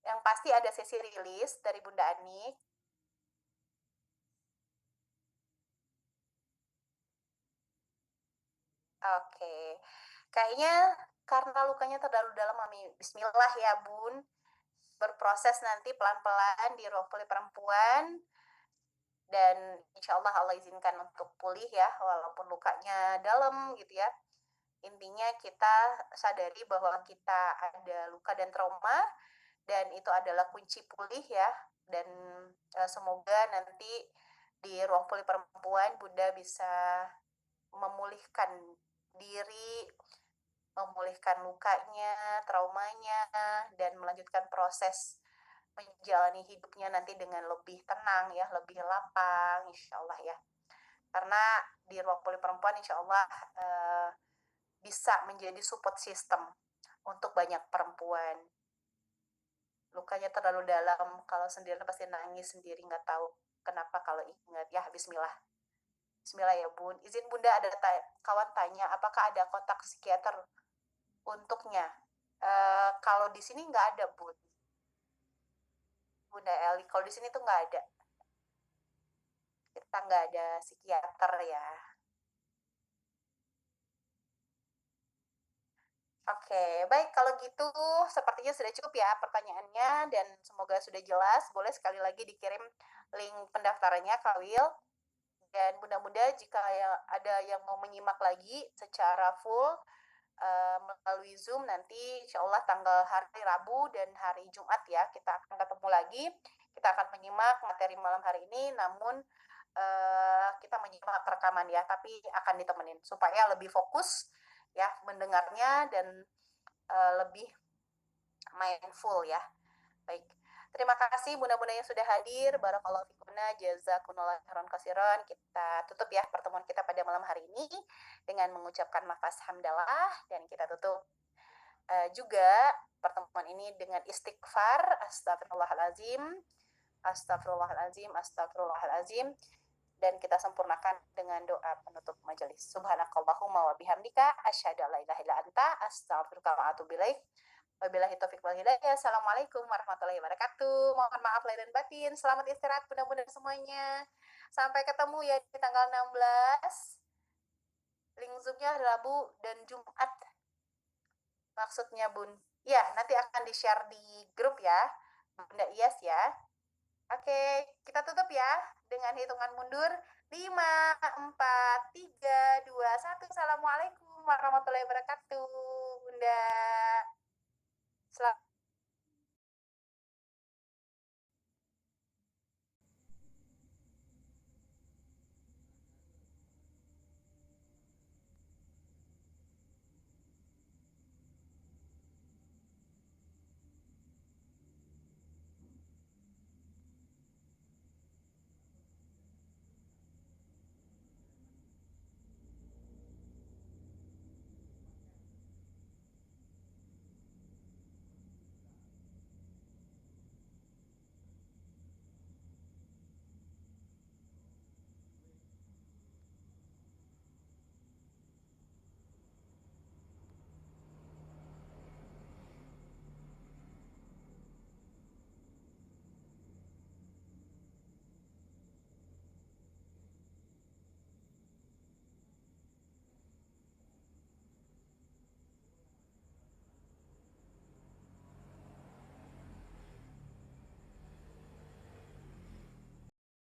B: Yang pasti ada sesi rilis dari Bunda Anik. Oke. Kayaknya karena lukanya terlalu dalam, Mami. Bismillah ya, Bun. Berproses nanti pelan-pelan di ruang puli perempuan. Dan insya Allah Allah izinkan untuk pulih ya, walaupun lukanya dalam gitu ya. Intinya kita sadari bahwa kita ada luka dan trauma, dan itu adalah kunci pulih ya. Dan semoga nanti di ruang pulih perempuan Bunda bisa memulihkan diri, memulihkan lukanya, traumanya, dan melanjutkan proses menjalani hidupnya nanti dengan lebih tenang ya, lebih lapang insya Allah ya. Karena di ruang pulih perempuan insya Allah bisa menjadi support system untuk banyak perempuan. Lukanya terlalu dalam, kalau sendiri pasti nangis sendiri, nggak tahu kenapa kalau ingat ya. Bismillah. Bismillah ya Bun. Izin Bunda, ada kawan tanya apakah ada kontak psikiater untuknya. Kalau di sini nggak ada Bun. Bunda Eli, kalau di sini tuh nggak ada. Kita nggak ada psikiater ya. Oke, baik kalau gitu sepertinya sudah cukup ya pertanyaannya dan semoga sudah jelas. Boleh sekali lagi dikirim link pendaftarannya Kak Wil. Dan bunda-bunda jika ada yang mau menyimak lagi secara full melalui Zoom nanti insya Allah tanggal hari Rabu dan hari Jumat ya kita akan ketemu lagi. Kita akan menyimak materi malam hari ini, namun kita menyimak rekaman ya, tapi akan ditemenin supaya lebih fokus ya mendengarnya dan lebih mindful ya. Baik. Terima kasih bunda-bunda yang sudah hadir. Barakallahu fikuna, jazakumullah khairan katsiran. Kita tutup ya pertemuan kita pada malam hari ini dengan mengucapkan lafaz hamdalah dan kita tutup juga pertemuan ini dengan istighfar, astagfirullahalazim, astagfirullahalazim, astagfirullahalazim, dan kita sempurnakan dengan doa penutup majelis. Subhanakallahumma wa bihamdika asyhadu an la ilaha illa anta astaghfiruka wa atubu ilaik. Wabillahi taufiq wal hidayah. Assalamualaikum warahmatullahi wabarakatuh. Mohon maaf lahir dan batin. Selamat istirahat bunda-bunda semuanya. Sampai ketemu ya di tanggal 16. Link Zoom-nya Rabu dan Jumat. Maksudnya Bun. Ya, nanti akan di-share di grup ya. Bunda Iyas ya. Oke, kita tutup ya dengan hitungan mundur. 5, 4, 3, 2, 1. Assalamualaikum warahmatullahi wabarakatuh. Bunda. Selamat